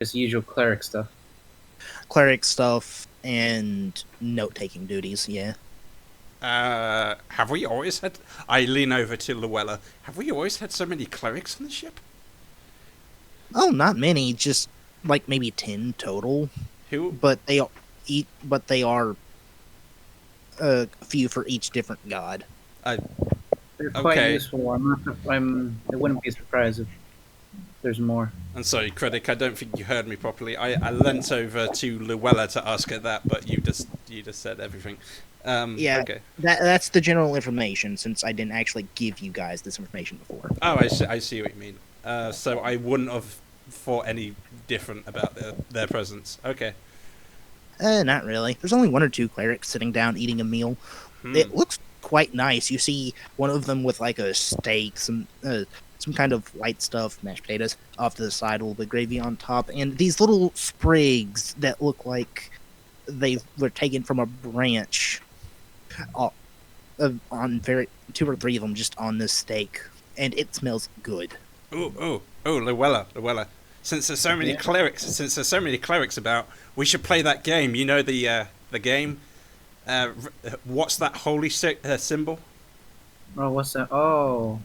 Just usual cleric stuff. Cleric stuff and note-taking duties, yeah. Have we always had... I lean over to Luella. Have we always had so many clerics on the ship? Oh, not many, just like maybe 10 total. Who? But they are a few for each different god. They're quite Okay. useful. I wouldn't be surprised if there's more. I'm sorry, Critic, I don't think you heard me properly. I leant over to Luella to ask her that, but you just said everything. Yeah, okay. That's the general information, since I didn't actually give you guys this information before. Oh, I see what you mean. So I wouldn't have thought any different about their presence. Okay. Not really. There's only one or two clerics sitting down eating a meal. It looks quite nice. You see one of them with like a steak, some kind of white stuff, mashed potatoes off to the side, a little bit of gravy on top, and these little sprigs that look like they were taken from a branch. On two or three of them just on this steak, and it smells good. Oh, Luella. Since there's so many clerics about, we should play that game. You know the game. What's that holy symbol? Oh, what's that? Oh,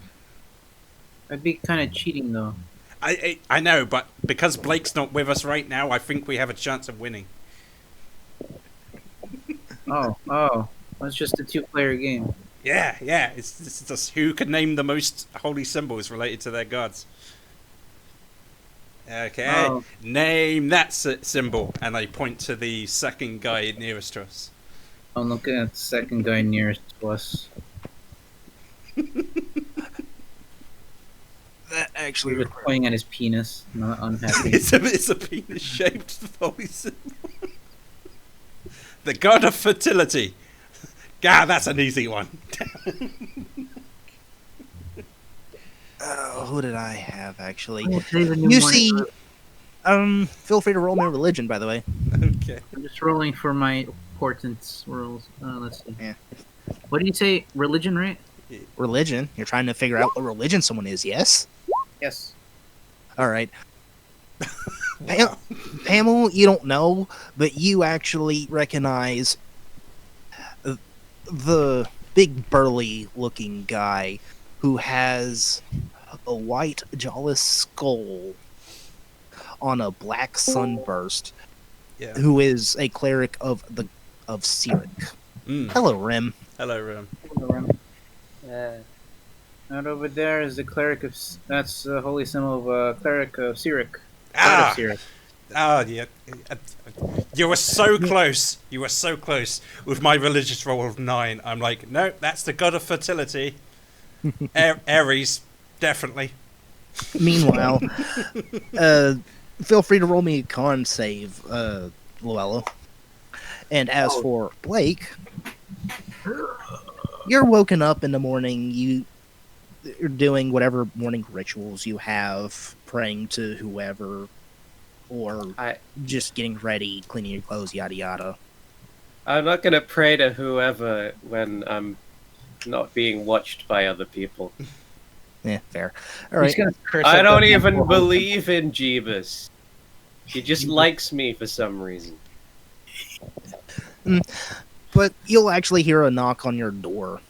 I'd be kind of cheating though. I know, but because Blake's not with us right now, I think we have a chance of winning. Oh, it's just a two-player game. Yeah. It's just who can name the most holy symbols related to their gods. Okay, name that symbol, and I point to the second guy nearest to us. I'm looking at the second guy nearest to us. That actually He was pointing at his penis. Not unhappy. It's a penis-shaped holy symbol. The god of fertility. God, that's an easy one. Who did I have actually? You see, feel free to roll my religion, by the way. Okay. I'm just rolling for my portents rolls. Let's see. Yeah. What do you say? Religion, right? Religion? You're trying to figure out what religion someone is, yes? Yes. All right. Pamela, you don't know, but you actually recognize the big burly-looking guy who has a white jawless skull on a black sunburst. Yeah. Who is a cleric of Sirik. Hello, Rem. Hello, Rem. Right over there is the cleric of. That's the holy symbol of cleric of Sirik. Yeah. You were so close. You were so close with my religious roll of 9. I'm like, no, that's the god of fertility. Ares, definitely. Meanwhile, feel free to roll me a con save, Luella. And as for Blake, you're woken up in the morning. You're doing whatever morning rituals you have, praying to whoever, or just getting ready, cleaning your clothes, yada yada. I'm not gonna pray to whoever when I'm not being watched by other people. Yeah, fair. All right. I don't even believe in Jeebus. He just likes me for some reason. But you'll actually hear a knock on your door.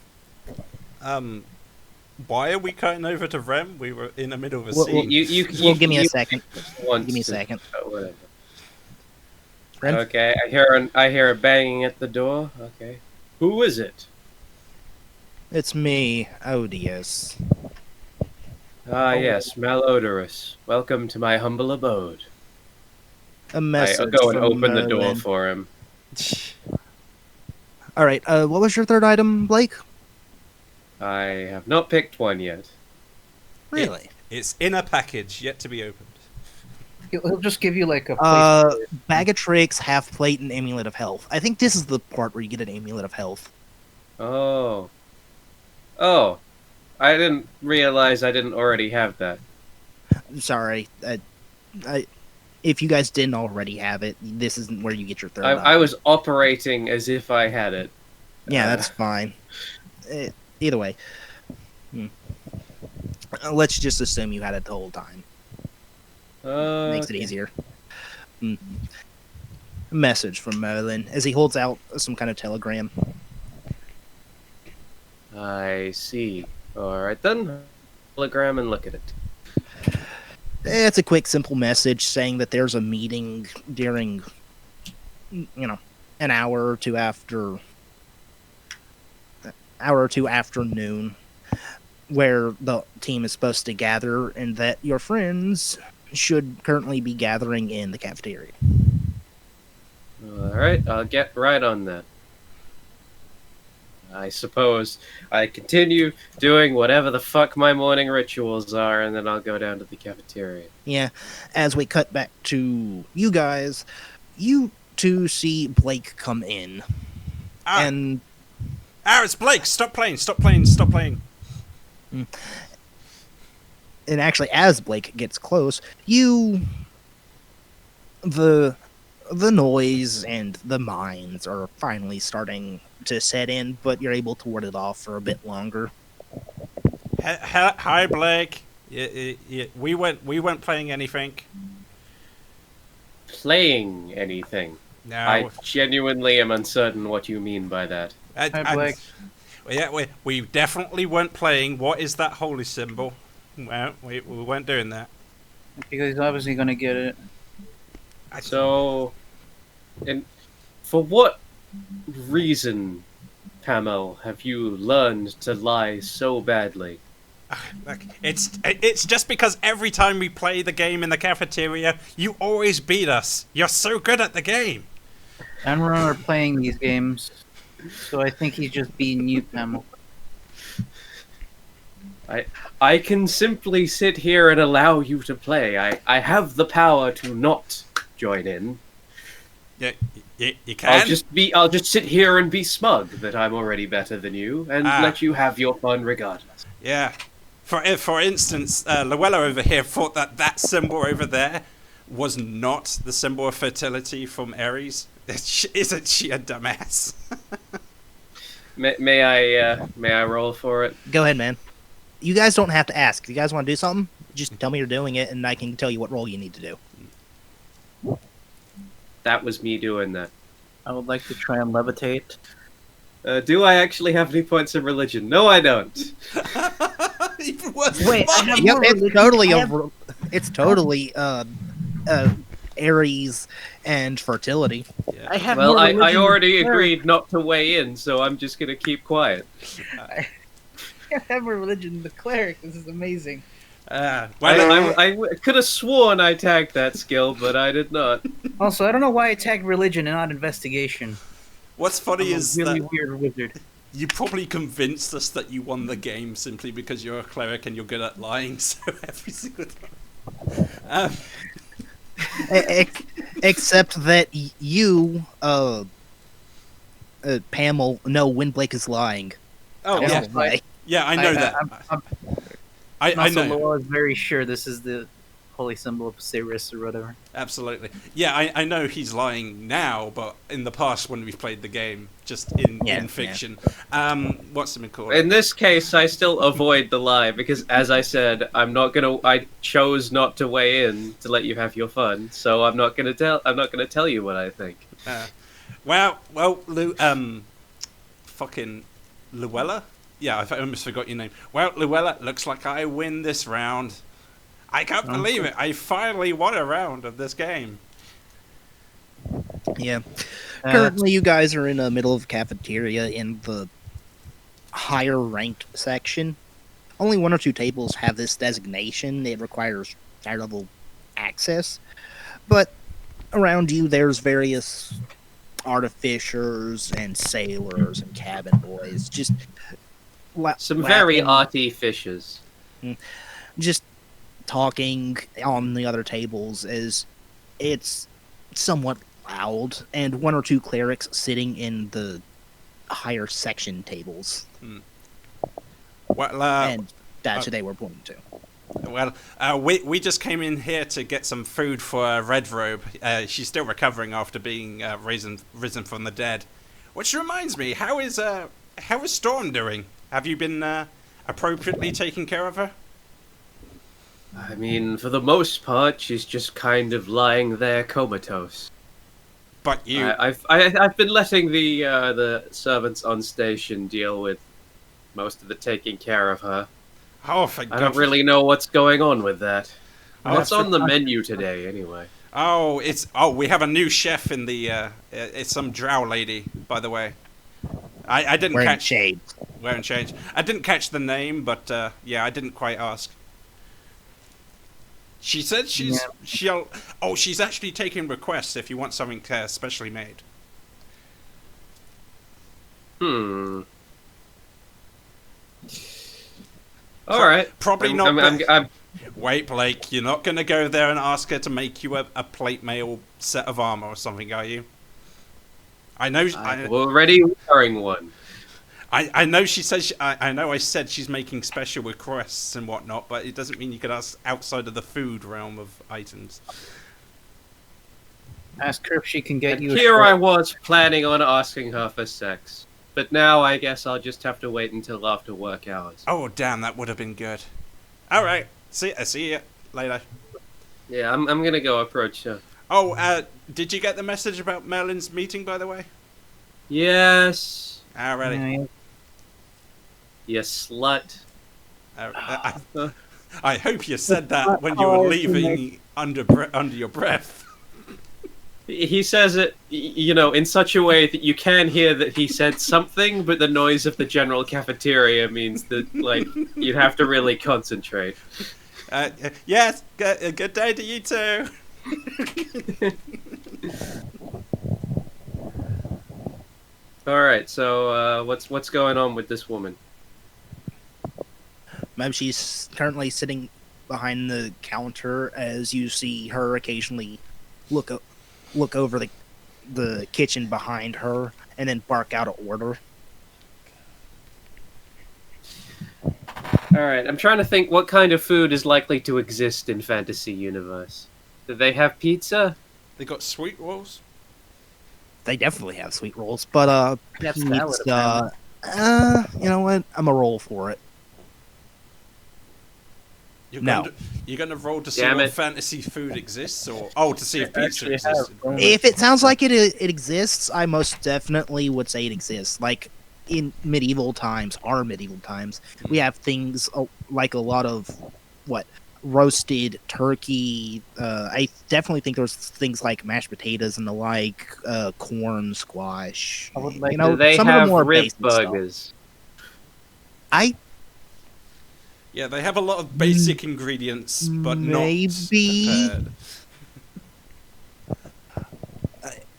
Why are we cutting over to Rem? We were in the middle of a scene. Give me a second. Give me a second. Whatever. Rem? Okay, I hear a banging at the door. Okay, who is it? It's me, Odious. Ah, yes, Malodorous. Welcome to my humble abode. A message. I'll go and open Merlin. the door for him. All right. What was your third item, Blake? I have not picked one yet. Really? It's in a package yet to be opened. He'll just give you like a bag of tricks, half plate, and amulet of health. I think this is the part where you get an amulet of health. Oh, I didn't realize I didn't already have that. Sorry, if you guys didn't already have it, this isn't where you get your third. I was operating as if I had it. Yeah, that's fine. Either way, let's just assume you had it the whole time. Makes it easier. A message from Merlin as he holds out some kind of telegram. I see. Alright then. Telegram and look at it. It's a quick, simple message saying that there's a meeting during, an hour or two after noon, where the team is supposed to gather, and that your friends should currently be gathering in the cafeteria. Alright, I'll get right on that. I suppose I continue doing whatever the fuck my morning rituals are, and then I'll go down to the cafeteria. Yeah, as we cut back to you guys, you two see Blake come in, and it's Blake! Stop playing! Stop playing! Stop playing! And actually, as Blake gets close, the noise and the mines are finally starting to set in, but you're able to ward it off for a bit longer. Hi, Blake. We weren't playing anything. Playing anything? No. I genuinely am uncertain what you mean by that. Hi, Blake. Yeah, we definitely weren't playing. What is that holy symbol? Well, we weren't doing that. Because he's obviously going to get it. So, and for what reason, Pamel, have you learned to lie so badly? It's just because every time we play the game in the cafeteria, you always beat us. You're so good at the game. Amron are playing these games, so I think he's just beating you, Pamel. I can simply sit here and allow you to play. I have the power to not join in. Yeah, you can. I'll just sit here and be smug that I'm already better than you, and let you have your fun regardless. Yeah. For instance, Luella over here thought that symbol over there was not the symbol of fertility from Ares. Isn't she a dumbass? May I roll for it? Go ahead, man. You guys don't have to ask. If you guys want to do something, just tell me you're doing it, and I can tell you what role you need to do. That was me doing that. I would like to try and levitate. Do I actually have any points of religion? No, I don't. Wait, I have Yep, more it's religion. totally Aries and fertility. Yeah. I have Well, more I religion already than agreed not to weigh in, so I'm just gonna keep quiet. I have more religion than the cleric. This is amazing. Well, I could have sworn I tagged that skill, but I did not. Also, I don't know why I tagged religion and not investigation. what's funny I'm is a really that weird wizard. you probably convinced us that you won the game simply because you're a cleric and you're good at lying. So every single time. Except that you, Pamel, know when Blake is lying. Oh Yeah. yeah, Definitely. yeah, I know that. I Also, know. Laura is very sure this is the holy symbol of Osiris or whatever. Absolutely. Yeah, I know he's lying now, but in the past when we've played the game, just in fiction. What's it called? In this case, I still avoid the lie because, as I said, I chose not to weigh in to let you have your fun, so I'm not gonna tell you what I think. Well, fucking Luella? Yeah, I almost forgot your name. Well, Luella, looks like I win this round. I can't believe it. I finally won a round of this game. Yeah. Currently, you guys are in the middle of cafeteria in the higher ranked section. Only one or two tables have this designation. It requires higher level access. But around you, there's various artificers and sailors and cabin boys. Just Some very laughing, arty fishes. just talking on the other tables as it's somewhat loud, and one or two clerics sitting in the higher section tables. Well, And that's who they were pointing to. well, we just came in here to get some food for Red Robe. She's still recovering after being risen from the dead. Which reminds me, how is Storm doing? Have you been appropriately taking care of her? I mean, for the most part, she's just kind of lying there comatose. But you, I've been letting the servants on station deal with most of the taking care of her. oh, thank I God. don't really know what's going on with that. Oh, What's that's on the menu today, anyway? Oh, we have a new chef in the. It's some drow lady, by the way. I didn't Wearing catch shades. wearing change. I didn't catch the name, but yeah, I didn't quite ask. She said she'll. Oh, she's actually taking requests if you want something specially made. Hmm. All right. Probably not. I'm Wait, Blake, you're not gonna go there and ask her to make you a plate mail set of armor or something, are you? I know. I'm already wearing one. I know she says. I know I said she's making special requests and whatnot, but it doesn't mean you can ask outside of the food realm of items. Ask her if she can get And you. A here short- I was planning on asking her for sex, but now I guess I'll just have to wait until after work hours. Oh damn, that would have been good. All right, see you later. Yeah, I'm gonna go approach her. Oh, did you get the message about Merlin's meeting, by the way? Yes, Alrighty. Yeah, you slut. I hope you said that when you were leaving under your breath. He says it, in such a way that you can hear that he said something, but the noise of the general cafeteria means that, like, you'd have to really concentrate. Yes, good day to you too. All right, so what's going on with this woman? Ma'am, she's currently sitting behind the counter as you see her occasionally look over the kitchen behind her and then bark out an order. All right, I'm trying to think what kind of food is likely to exist in Fantasy Universe. Do they have pizza? They got sweet rolls. They definitely have sweet rolls, but That's salad, pizza. You know what? I'm a roll for it. No. You're gonna roll to see Damn what it. fantasy food exists, or to see if pizza Actually exists. have bonus. If it sounds like it exists, I most definitely would say it exists. Like in medieval times, our medieval times, we have things like a lot of roasted turkey. I definitely think there's things like mashed potatoes and the like, corn, squash. I would like you know, Do they some have of the more rib basic stuff. burgers? Yeah, they have a lot of basic ingredients, but Maybe. not prepared.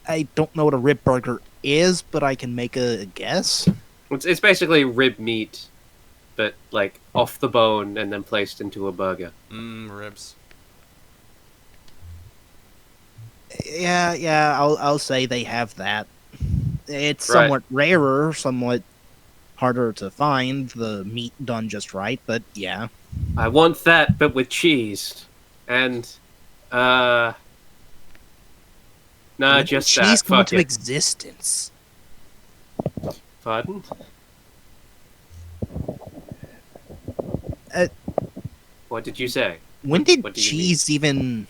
I don't know what a rib burger is, but I can make a guess. It's basically rib meat, but like off the bone and then placed into a burger. Ribs. Yeah, I'll say they have that. It's Right. somewhat rarer, somewhat harder to find the meat done just right, but yeah. I want that, but with cheese. And, nah, When just did that. cheese come Fuck into it. existence? Pardon? Uh, What did you say? When did What do you cheese even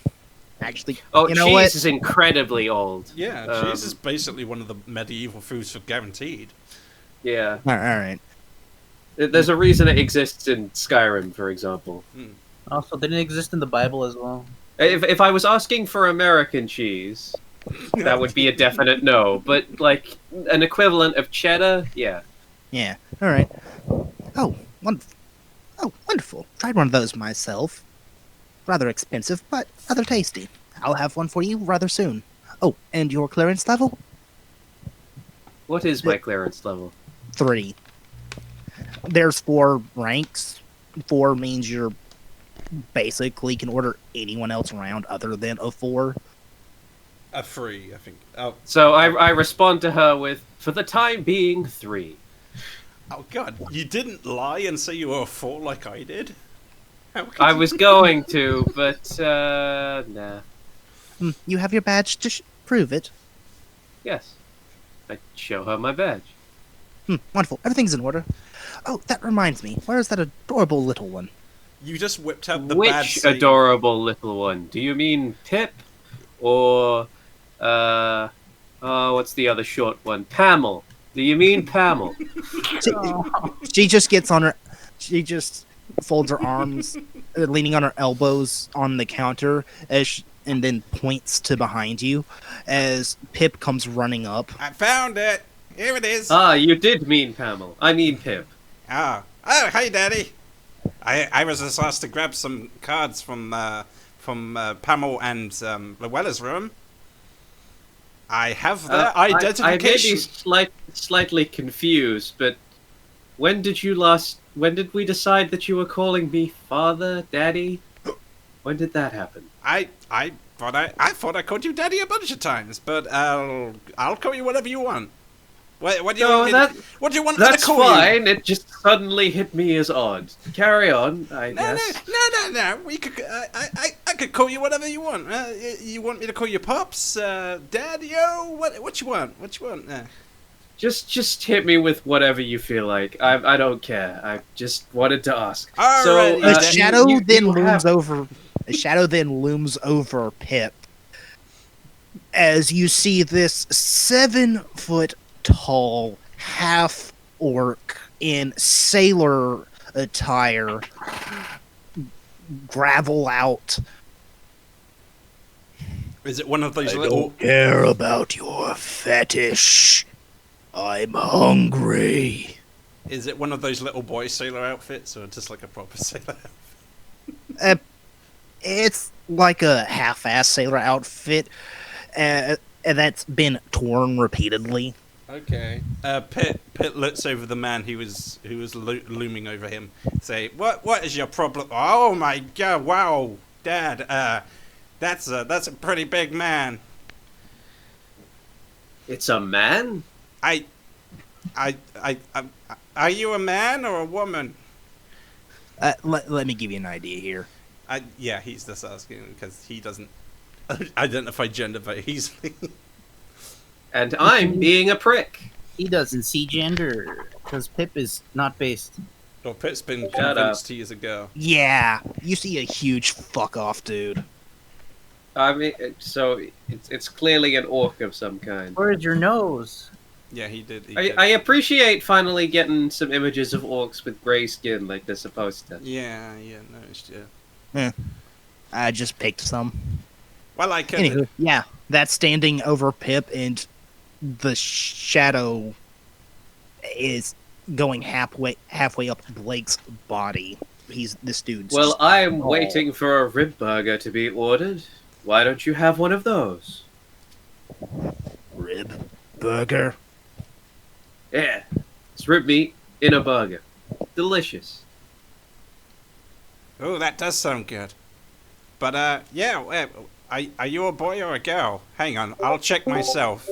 actually? Oh, You know cheese what? is incredibly old. Yeah, Um, cheese is basically one of the medieval foods for guaranteed. Yeah. All right. There's a reason it exists in Skyrim, for example. Also, didn't it exist in the Bible as well? If I was asking for American cheese, that would be a definite no. But, like, an equivalent of cheddar, yeah. Yeah. All right. Oh, wonderful. Oh, wonderful. Tried one of those myself. Rather expensive, but rather tasty. I'll have one for you rather soon. Oh, and your clearance level? What is my clearance level? 3. There's 4 ranks. 4 means you're basically can order anyone else around other than a 4. A free, I think. Oh, So I respond to her with, for the time being, 3. oh God! You didn't lie and say you were a 4 like I did. How could I you- was going to, but, nah. You have your badge to prove it. Yes. I show her my badge. Wonderful. Everything's in order. Oh, that reminds me. Where is that adorable little one? You just whipped out the bad Which scene. adorable little one? Do you mean Pip, or what's the other short one? Pamel. Do you mean Pamel? She just gets on her. She just folds her arms, leaning on her elbows on the counter, and then points to behind you as Pip comes running up. I found it. Here it is. Ah, you did mean Pamel. I mean Pip. Oh, hey, Daddy. I was just asked to grab some cards from Pamel and Luella's room. I have their I may identification. be slightly confused, but when did we decide that you were calling me father, daddy? When did that happen? I thought I called you Daddy a bunch of times, but I'll call you whatever you want. What do you want? What do you want me to That's call you? fine. It just suddenly hit me as odd. Carry on, I guess. No. We could. I could call you whatever you want. You want me to call you Pops, Daddy-o? What you want? What you want? Just hit me with whatever you feel like. I don't care. I just wanted to ask. Alrighty, A then. shadow you then looms have- over. A shadow then looms over Pip as you see this 7-foot tall half orc in sailor attire gravel out. Is it one of those little? Care about your fetish. I'm hungry. Is it one of those little boy sailor outfits, or just like a proper sailor? It's like a half-ass sailor outfit, and that's been torn repeatedly. Okay. Pitt looks over the man who was looming over him. Say, what is your problem? Oh my God! Wow, Dad. That's a pretty big man. It's a man? Are you a man or a woman? Let me give you an idea here. Yeah, he's just asking because he doesn't identify gender very easily. And I'm being a prick. He doesn't see gender because Pip is not based. Well, Pitt's been Shut convinced he is a girl. Yeah, you see a huge fuck off, dude. I mean, so it's clearly an orc of some kind. Where's your nose? Yeah, he did. I appreciate finally getting some images of orcs with gray skin like they're supposed to. Yeah, noticed, yeah. I just picked some. Well, I can. Anywho, yeah, that's standing over Pip, and the shadow is going halfway up Blake's body. This dude's. Well, just I'm tall. waiting for a rib burger to be ordered. Why don't you have one of those? Rib burger. Yeah, it's rib meat in a burger. Delicious. Oh, that does sound good. But yeah. Are you a boy or a girl? Hang on, I'll check myself.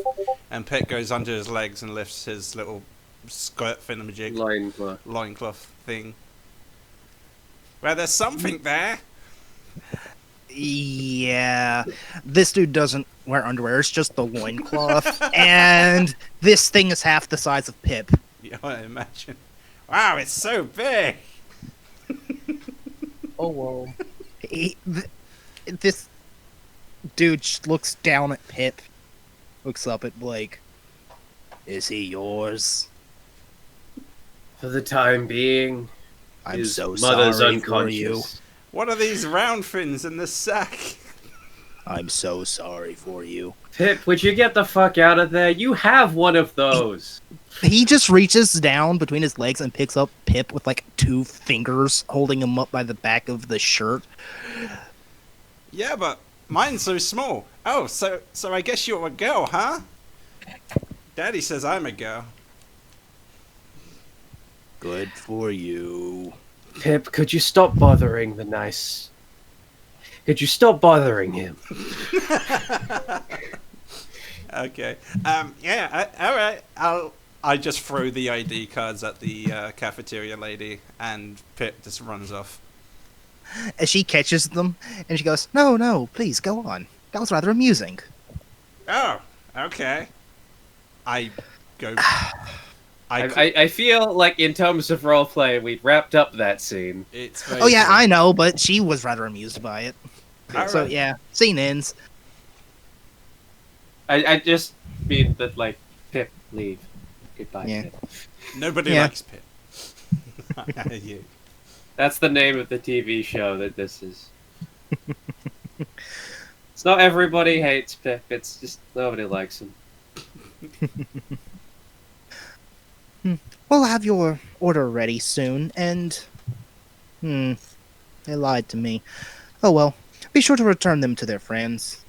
And Pitt goes under his legs and lifts his little skirt thingamajig loincloth thing. Well, there's something there. Yeah, this dude doesn't wear underwear. It's just the loincloth, and this thing is half the size of Pip. Yeah, I imagine. Wow, it's so big. Oh, whoa. This dude just looks down at Pip, looks up at Blake. Is he yours? For the time being, I'm his so mother's sorry for you. unconscious. What are these round fins in this sack? I'm so sorry for you. Pip, would you get the fuck out of there? You have one of those. He just reaches down between his legs and picks up Pip with like 2 fingers, holding him up by the back of the shirt. Yeah, but mine's so small. Oh, so I guess you're a girl, huh? Daddy says I'm a girl. Good for you. Pip, could you stop bothering the nice... Could you stop bothering him? Okay. Yeah. All right. I just throw the ID cards at the cafeteria lady, and Pip just runs off. As she catches them, and she goes, No, please, go on. That was rather amusing. Oh, okay. I go. I feel like in terms of roleplay, we wrapped up that scene. It's very Oh yeah, true. I know, but she was rather amused by it. All So right. yeah, scene ends. I just mean that, like, Pip, leave. Goodbye, Yeah. Pip. Nobody Yeah. likes Pip. You. That's the name of the TV show that this is. It's not everybody hates Pip, it's just nobody likes him. We'll have your order ready soon, and... they lied to me. Oh well, be sure to return them to their friends.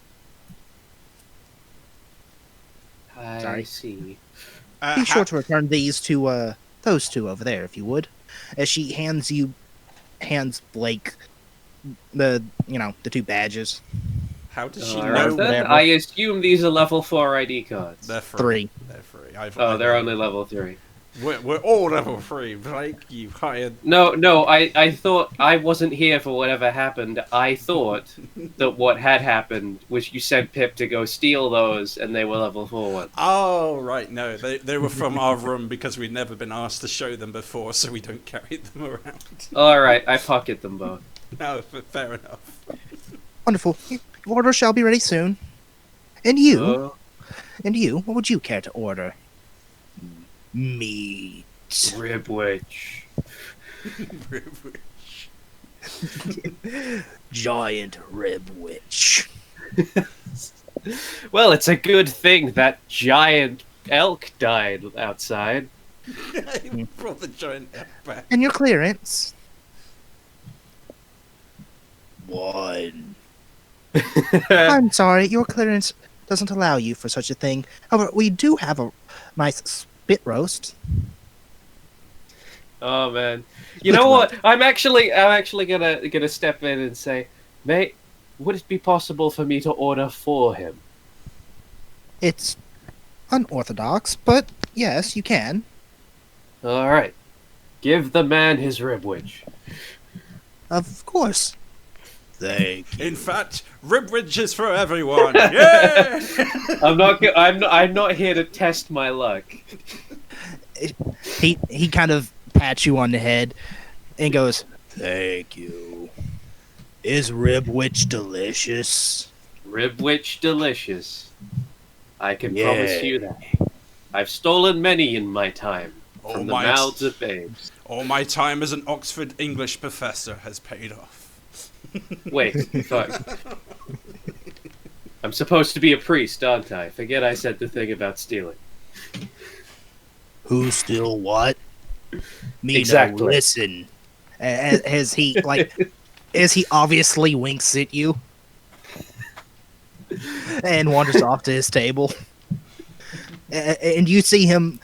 I Sorry. see. Be sure to return these to, those two over there, if you would. As she hands Blake the two badges. How does she Alright know? then, whatever. I assume these are level 4 ID cards. They're free. 3. They're free. Oh, they're only level 3. We're all level 3. Blake, you hired. No, I thought I wasn't here for whatever happened. I thought that what had happened was you sent Pip to go steal those, and they were level 4 ones. Oh, right. No, they were from our room because we'd never been asked to show them before, so we don't carry them around. Alright, I pocket them both. No, fair enough. Wonderful. Your order shall be ready soon. And you, Oh, what would you care to order? Meat. Ribwich. Giant rib witch. Well, it's a good thing that giant elk died outside. He brought the giant elk back. And your clearance? 1. I'm sorry, your clearance doesn't allow you for such a thing. However, we do have a nice spit roast. Oh man, you know what? I'm actually gonna step in and say, mate, would it be possible for me to order for him? It's unorthodox, but yes, you can. All right, give the man his ribwich. Of course. Thank In fact, Ribridge is for everyone. Yeah. I'm not here to test my luck. He kind of pats you on the head and goes, "Thank you. Is rib witch delicious?" Ribwich delicious. I can Yeah. promise you that. I've stolen many in my time All from the my, mouths of babes. all my time as an Oxford English professor has paid off. Wait, fuck. I'm supposed to be a priest, aren't I? Forget I said the thing about stealing. Who still what? Me Exactly. no listen. As he obviously winks at you and wanders off to his table, and you see him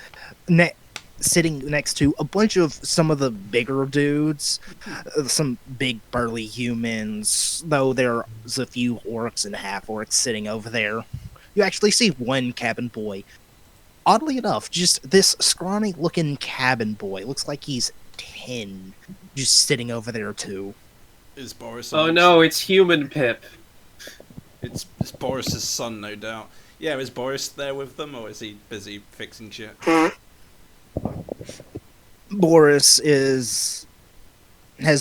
sitting next to a bunch of some of the bigger dudes, some big burly humans. Though there's a few orcs and half orcs sitting over there. You actually see one cabin boy. Oddly enough, just this scrawny looking cabin boy. Looks like he's 10. Just sitting over there too. Is Boris? Oh no, it's human Pip. It's Boris's son, no doubt. Yeah, is Boris there with them, or is he busy fixing shit? Boris has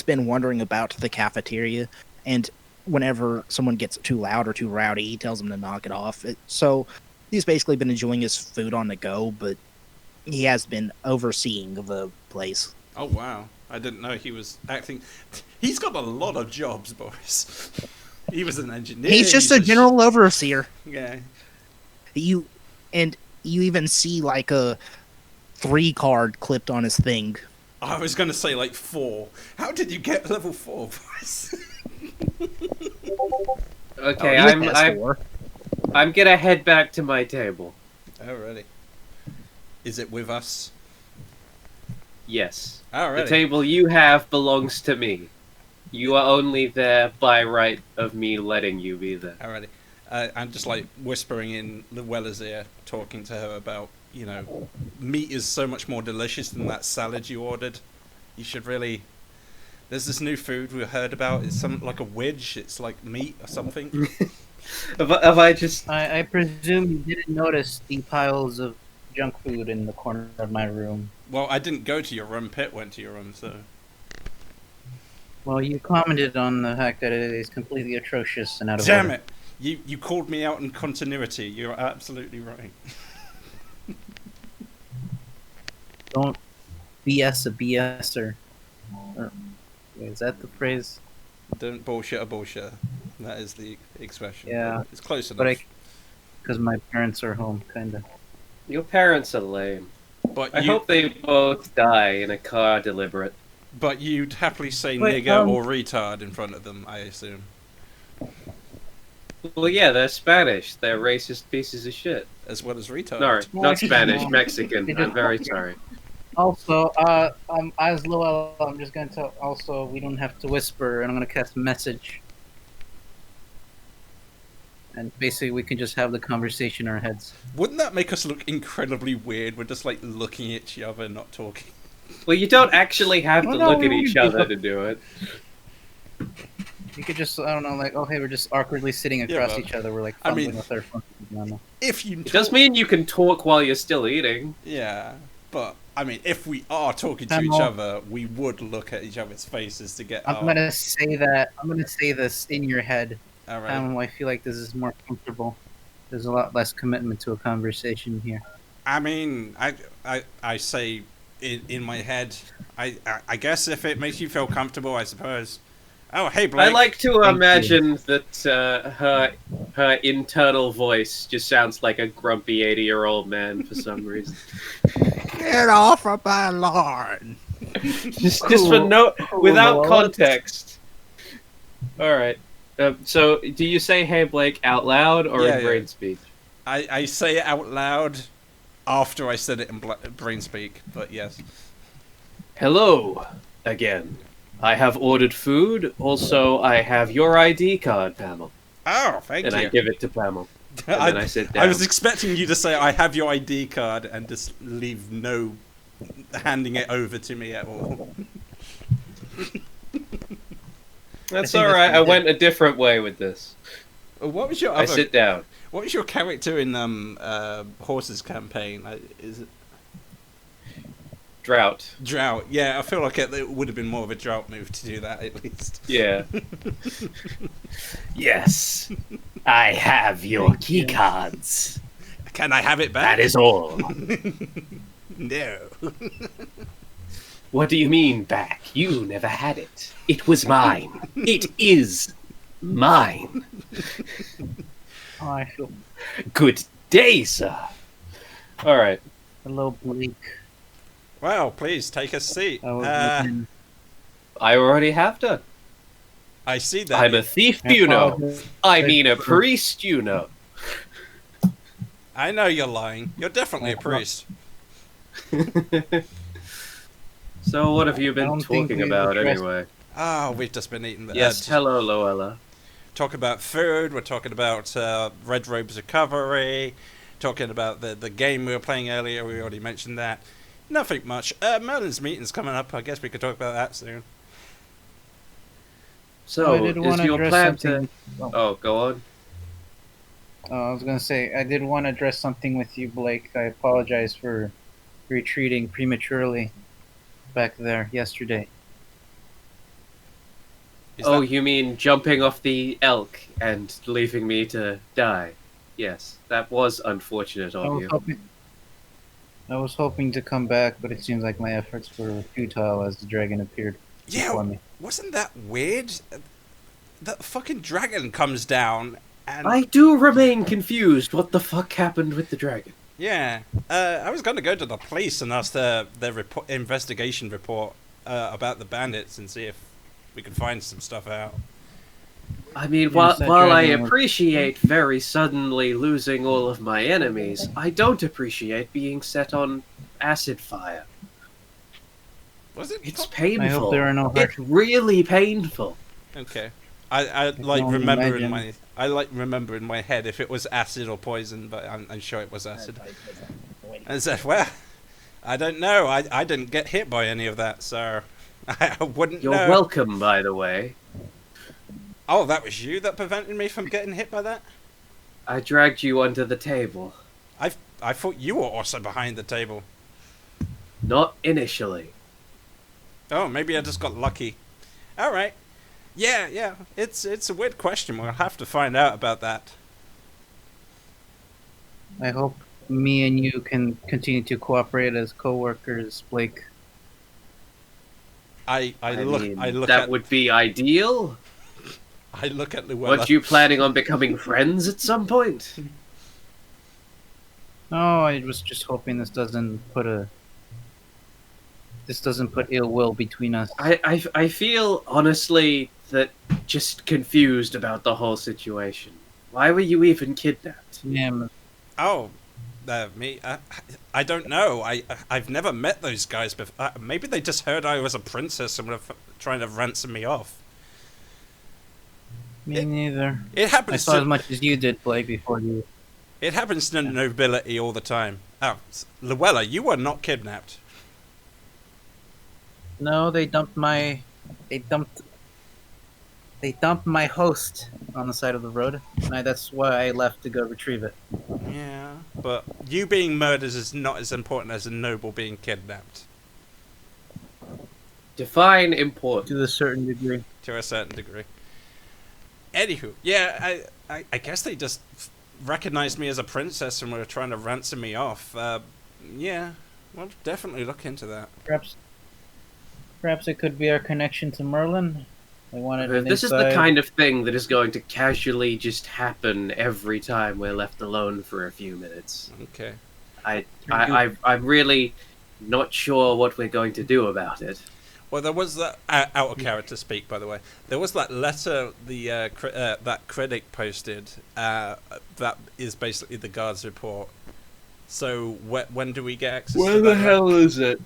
been wandering about the cafeteria, and whenever someone gets too loud or too rowdy, he tells them to knock it off. So he's basically been enjoying his food on the go, but he has been overseeing the place. Oh wow, I didn't know he was acting. He's got a lot of jobs, Boris. He was an engineer. He's just a general overseer. Yeah. You even see like a 3 card clipped on his thing. I was going to say like 4. How did you get level 4, Boris? Okay, Oh, he has 4. I'm gonna head back to my table. Oh really? Is it with us? Yes. Oh really? The table you have belongs to me. You are only there by right of me letting you be there. Alrighty. I'm just like whispering in Luella's ear, talking to her about, you know, meat is so much more delicious than that salad you ordered. You should really. There's this new food we heard about. It's something like a wedge. It's like meat or something. Have I just? I presume you didn't notice the piles of junk food in the corner of my room. Well, I didn't go to your room. Pitt went to your room, so. Well, you commented on the fact that it is completely atrocious and out of Damn order. it! You called me out in continuity. You're absolutely right. Don't BS a BSer. Or, is that the phrase? Don't bullshit a bullshit. That is the expression. Yeah. It's close enough. But because my parents are home, kinda. Your parents are lame. But I you, hope they both die in a car deliberate. but you'd happily say Wait, nigger or retard in front of them, I assume. Well, yeah, they're Spanish. They're racist pieces of shit. As well as retard. No, not Spanish, No. Mexican. They I'm just- very sorry. Also, as Lowell, I'm just gonna tell. Also, we don't have to whisper, and I'm gonna cast a message. And basically, we can just have the conversation in our heads. Wouldn't that make us look incredibly weird? We're just like looking at each other, not talking. Well, you don't actually have to Well, no, look at we each do. other to do it. You could just, I don't know, like, oh hey, we're just awkwardly sitting across but- each other. We're like I fumbling mean- with our phones. No. If you It talk, does mean you can talk while you're still eating. yeah, but I mean, if we are talking to I'm each all- other, we would look at each other's faces to get. I'm our- gonna say that. I'm gonna say this in your head. All right. I feel like this is more comfortable. There's a lot less commitment to a conversation here. I mean, I say in my head. I guess if it makes you feel comfortable, I suppose. Oh, hey, Blake. I like to Thank imagine that her internal voice just sounds like a grumpy 80-year-old man for some reason. Get off of my lawn! just for Cool. no, without Lord. context. All right. So, do you say "Hey Blake" out loud or Yeah, in yeah. brain speech? I say it out loud after I said it in brain speak, but yes. Hello again. I have ordered food. Also, I have your ID card, Pamel. Oh, thank And you. I give it to Pamel. And then I sit down. I was expecting you to say I have your ID card and just leave no handing it over to me at all. That's think all that's right. what I you did. went a different way with this. What was your I other? sit down. What was your character in Horses campaign? Is it Drought. Drought? Yeah, I feel like it would have been more of a Drought move to do that at least. Yeah. Yes, I have your key cards. Can I have it back? That is all. No. What do you mean back? You never had it. It was mine. It is mine. Oh, I feel Good day, sir. All right. hello, Blake. Well, please take a seat. I was looking- I already have done. I see that. I'm a thief, I you know. apologize. I mean a priest, you know. I know you're lying. You're definitely a priest. So what have you I been don't think talking we've about addressed- anyway? Oh, we've just been eating the. Yes, hello, Loella. Talk about food. We're talking about Red Robe's recovery. Talking about the game we were playing earlier. We already mentioned that. Nothing much. Merlin's meeting's coming up. I guess we could talk about that soon. So, I did is wanna your address plan something- to... Oh, go on. I was gonna say I did want to address something with you, Blake. I apologize for retreating prematurely back there yesterday. Is Oh, that- you mean jumping off the elk and leaving me to die? Yes, that was unfortunate I of was you. hoping. I was hoping to come back, but it seems like my efforts were futile as the dragon appeared before yeah, me. wasn't that weird? That fucking dragon comes down and I do remain confused. What the fuck happened with the dragon? yeah. I was going to go to the police and ask their investigation report about the bandits and see if we could find some stuff out. I mean, Yes, while, that while I dragon was- appreciate very suddenly losing all of my enemies, I don't appreciate being set on acid fire. Was it? It's I painful. hope there are no It's really painful. Okay. I can like only remember in imagine. remember in my head if it was acid or poison, but I'm sure it was acid. And I said, well, I don't know. I didn't get hit by any of that, so I wouldn't You're know. welcome, by the way. Oh, that was you that prevented me from getting hit by that? I dragged you under the table. I thought you were also behind the table. Not initially. Oh, maybe I just got lucky. All right. Yeah. It's a weird question. We'll have to find out about that. I hope me and you can continue to cooperate as co-workers, Blake. I look that at would be ideal. I look at Llewellyn. Weren't you planning on becoming friends at some point? No, I was just hoping this doesn't put ill will between us. I feel honestly that just confused about the whole situation. Why were you even kidnapped? Yeah, Oh, me? I don't know. I've never met those guys before. Maybe they just heard I was a princess and were trying to ransom me off. me neither. It I happens saw as to much as you did, Blake, before you. it happens to nobility all the time. Oh, Llewellyn, you were not kidnapped. No, they dumped my host on the side of the road. And that's why I left to go retrieve it. Yeah, but you being murdered is not as important as a noble being kidnapped Define important. To a certain degree. to a certain degree. Anywho, yeah, I guess they just recognized me as a princess and were trying to ransom me off. Yeah, we'll definitely look into that. Perhaps it could be our connection to Merlin. They wanted an This is inside. the kind of thing that is going to casually just happen every time we're left alone for a few minutes. Okay. I'm really not sure what we're going to do about it. Well, there was that out of character speak, by the way. There was that letter that critic posted. That is basically the guard's report. So when do we get access? to that? is it?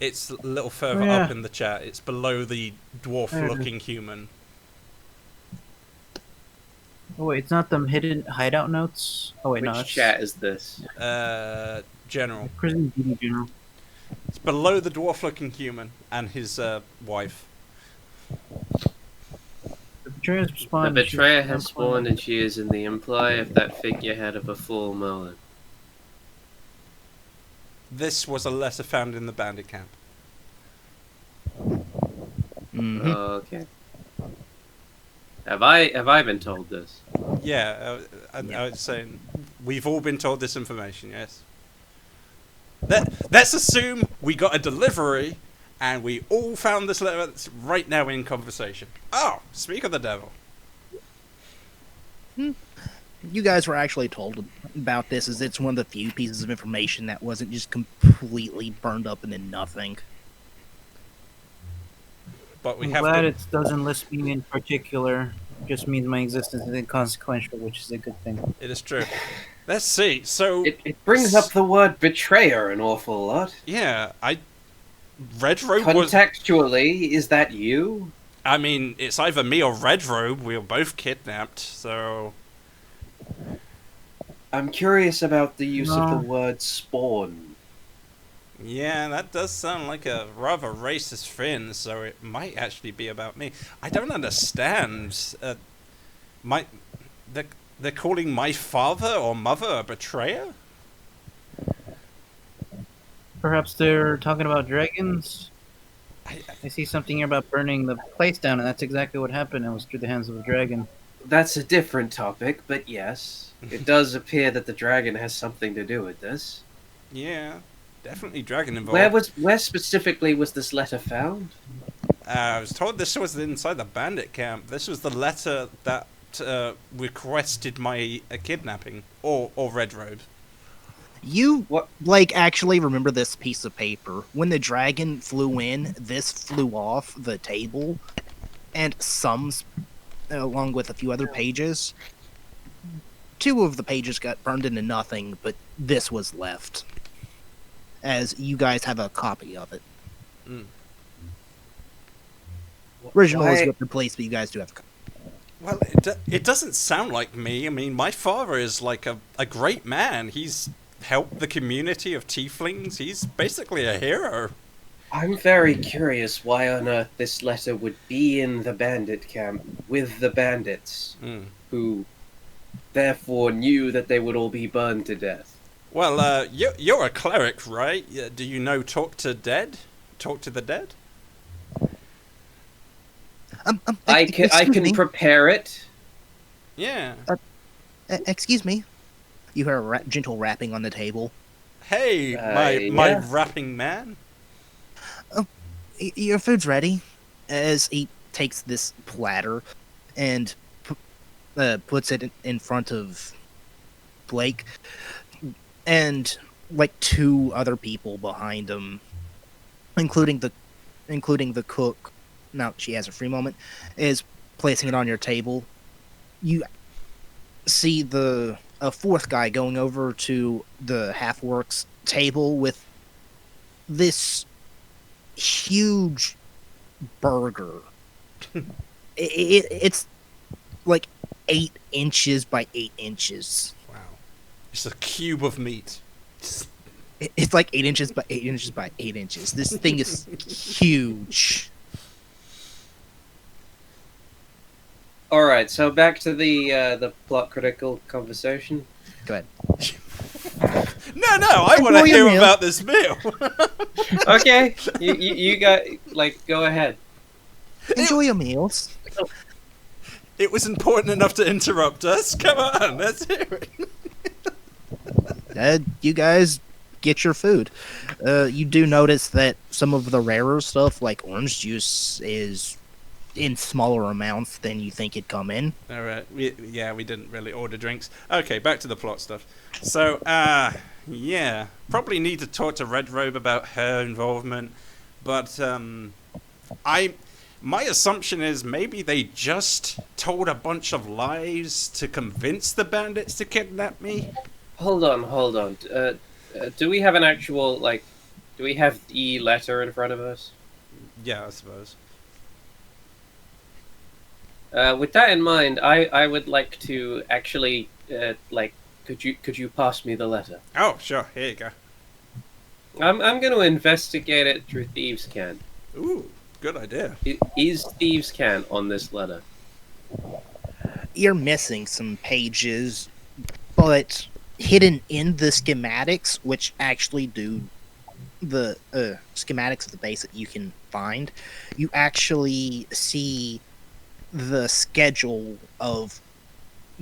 It's a little further Oh, yeah. up in the chat. It's below the dwarf-looking human. Oh wait, it's not them hidden hideout notes. Oh wait, no, Which it's chat is this? General. Prison Duty General. It's below the dwarf-looking human and his wife. The betrayer has The spawned. betrayer has spawned and she is in the employ of that figurehead of a full Merlin. This was a letter found in the bandit camp. Mhm. Okay. Have I been told this? Yeah, I was saying we've all been told this information. Yes. Let's assume we got a delivery, and we all found this letter that's right now in conversation. Oh, speak of the devil. You guys were actually told about this, as it's one of the few pieces of information that wasn't just completely burned up into nothing. But we I'm have glad to. it doesn't list me in particular. It just means my existence is inconsequential, which is a good thing. It is true. Let's see. So It brings up the word betrayer an awful lot. yeah, Red Robe was. Contextually, is that you? I mean, it's either me or Red Robe. We were both kidnapped, so I'm curious about the use of No. the word spawn. yeah, that does sound like a rather racist thing. So it might actually be about me. I don't understand. They're calling my father or mother a betrayer. Perhaps they're talking about dragons. I- I see something here about burning the place down, and that's exactly what happened. It was through the hands of a dragon. That's a different topic, but yes, it does appear that the dragon has something to do with this. Yeah, definitely dragon involved. Where specifically was this letter found? I was told this was inside the bandit camp. This was the letter that requested my kidnapping or Red Robe. You, What? like, actually remember this piece of paper. When the dragon flew in, this flew off the table, and along with a few other pages. 2 of the pages got burned into nothing, but this was left. As you guys have a copy of it. Original is Why- with the place, but you guys do have a copy. Well, it doesn't sound like me. I mean, my father is like a great man. He's helped the community of tieflings. He's basically a hero. I'm very curious why on earth this letter would be in the bandit camp with the bandits Mm. who therefore knew that they would all be burned to death. Well, you're a cleric, right? Do you know talk to dead? Talk to the dead? I can excuse me. prepare it. Yeah. Excuse me. You hear a gentle rapping on the table. Hey, my yeah. rapping man. Your food's ready. As he takes this platter and puts it in front of Blake and like two other people behind him, including the cook. Now she has a free moment. Is placing it on your table. You see a fourth guy going over to the half-works table with this huge burger. It's like 8 inches by 8 inches. Wow. It's a cube of meat. It's like 8 inches by 8 inches by 8 inches. This thing is huge. All right, so back to the plot critical conversation. Go ahead. No, I want to Enjoy your hear meal. about this meal. Okay, you got go ahead. Enjoy your meals. It was important enough to interrupt us. Come on, let's hear it. You guys get your food. You do notice that some of the rarer stuff, like orange juice, is in smaller amounts than you think it'd come in. All right. We didn't really order drinks. Okay, back to the plot stuff. So, yeah, probably need to talk to Red Robe about her involvement, but my assumption is maybe they just told a bunch of lies to convince the bandits to kidnap me. Hold on. Do we have an actual do we have the letter in front of us? Yeah, I suppose. With that in mind, I would like to actually could you pass me the letter? Oh, sure. Here you go. I'm going to investigate it through Thieves' Can. Ooh, good idea. Is Thieves' Can on this letter? You're missing some pages, but hidden in the schematics, which actually do the schematics of the base that you can find, you actually see the schedule of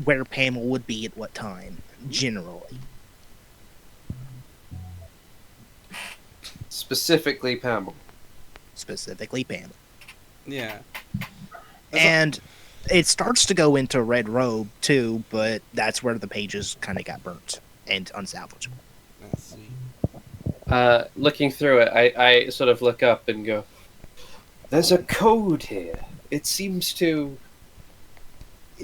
where Pamela would be at what time, generally. Specifically, Pamela. Specifically Pamela. Yeah. And it starts to go into Red Robe, too, but that's where the pages kind of got burnt and unsalvageable. Let's see. Looking through it, I sort of look up and go, there's a code here. It seems to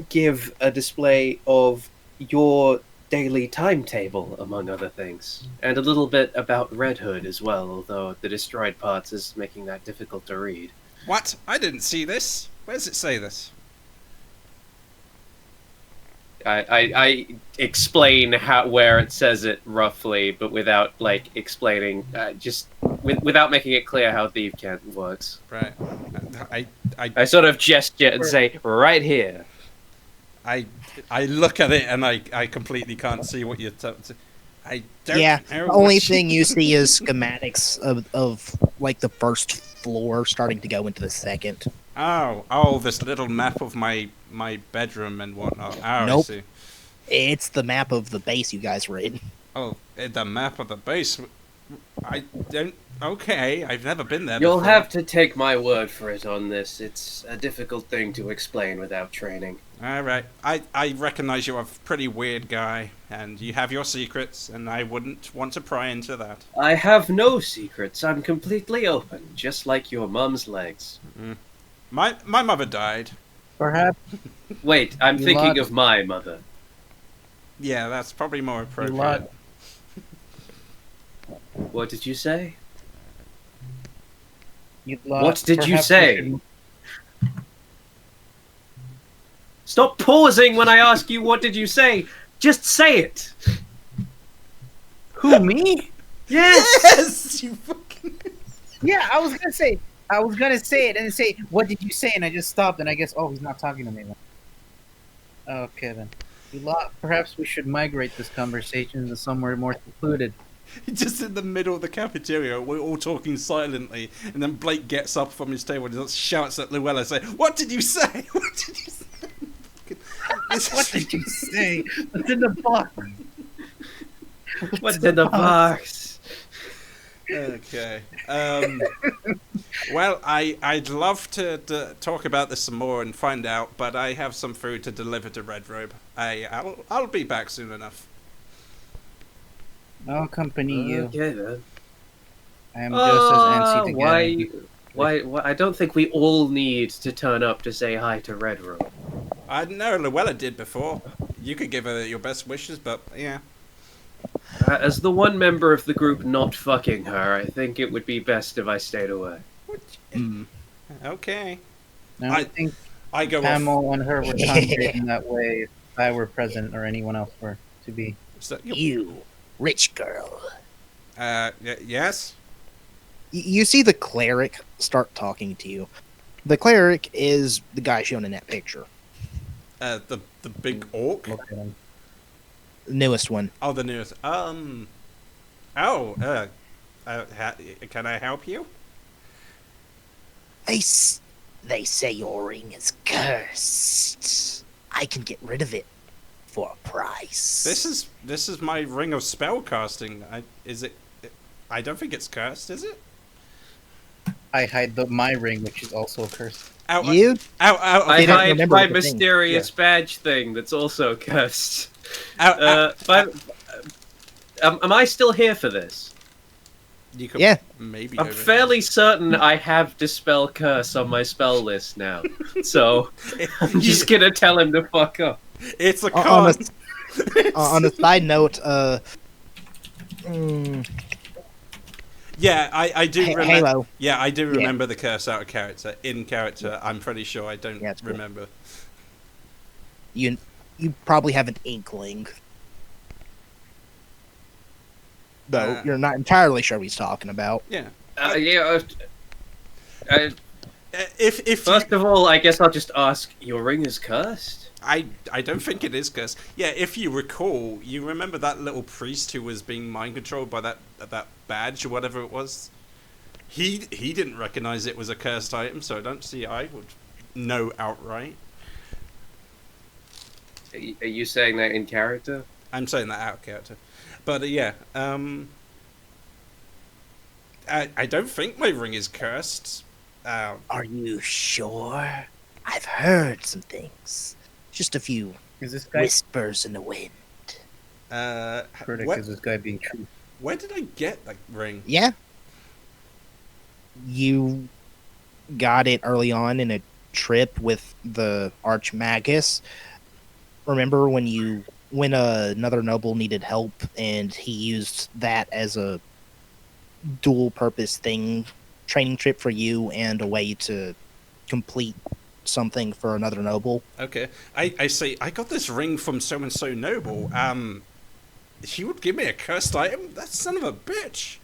give a display of your daily timetable, among other things. And a little bit about Red Hood as well, although the destroyed parts is making that difficult to read. What? I didn't see this. Where does it say this? I explain where it says it roughly, but without explaining, without making it clear how Thief Can works. Right. I sort of gesture and say, right here. I look at it and I completely can't see what you're I don't Yeah, know the only what- thing you see is schematics of like the first floor starting to go into the second. Oh, this little map of my bedroom and whatnot. Oh, Nope. I see. It's the map of the base you guys were in. Oh, the map of the base. I don't. Okay, I've never been there. You'll before. have to take my word for it on this. It's a difficult thing to explain without training. All right. I recognize you're a pretty weird guy, and you have your secrets, and I wouldn't want to pry into that. I have no secrets. I'm completely open, just like your mum's legs. My mother died. Perhaps Wait, I'm You thinking lied. of my mother. Yeah, that's probably more lied. appropriate. What did you say? What did you say? Stop pausing when I ask you what did you say. Just say it. Who, me? Yes. Yes, you fucking. Yeah, I was gonna say it and then say, what did you say? And I just stopped and I guess, oh, he's not talking to me then. Okay then. Perhaps we should migrate this conversation to somewhere more secluded. Just in the middle of the cafeteria, we're all talking silently, and then Blake gets up from his table and just shouts at Luella, saying, "What did you say? What did you say?" What did you say? What's in the box? What's in the box? Okay. Well, I'd love to talk about this some more and find out, but I have some food to deliver to Red Robe. I'll be back soon enough. I'll accompany you. Okay then. I am just as antsy to get in. Why? I don't think we all need to turn up to say hi to Red Room. I know Luella did before. You could give her your best wishes, but yeah. As the one member of the group not fucking her, I think it would be best if I stayed away. Okay. Now, I think I go off. Pamela and her were concentrating that way if I were present or anyone else were to be. So, You, rich girl. yes? You see the cleric start talking to you. The cleric is the guy shown in that picture. The big orc? Look at him. The newest one. Oh, the newest. Can I help you? They say your ring is cursed. I can get rid of it for a price. This is my ring of spellcasting. I don't think it's cursed, is it? I hide my ring, which is also cursed. Out, You? out, I don't hide remember my the thing. mysterious badge thing that's also cursed. out. Am I still here for this? You could Yeah. maybe. I'm over- fairly certain I have Dispel Curse on my spell list now. So I'm just gonna tell him to fuck up. It's a On con. on a side note, Yeah, I do remember. Halo. Yeah, I do Yeah. remember the curse out of character. In character, I'm pretty sure I don't Yeah, it's cool. remember. You probably have an inkling. Though you're not entirely sure what he's talking about. Yeah. If First of all, I guess I'll just ask: your ring is cursed? I don't think it is cursed. Yeah, if you recall, you remember that little priest who was being mind controlled by that badge or whatever it was. He didn't recognize it was a cursed item, so I don't see I would know outright. Are you saying that in character? I'm saying that out of character, but yeah, I don't think my ring is cursed. Are you sure? I've heard some things. Just a few Is this guy whispers in the wind. Critic? What, Is this guy being true? where did I get that ring? Yeah. You got it early on in a trip with the Archmagus. Remember when another noble needed help and he used that as a dual purpose training trip for you and a way to complete something for another noble. Okay, I say I got this ring from so and so noble. He would give me a cursed item. That son of a bitch.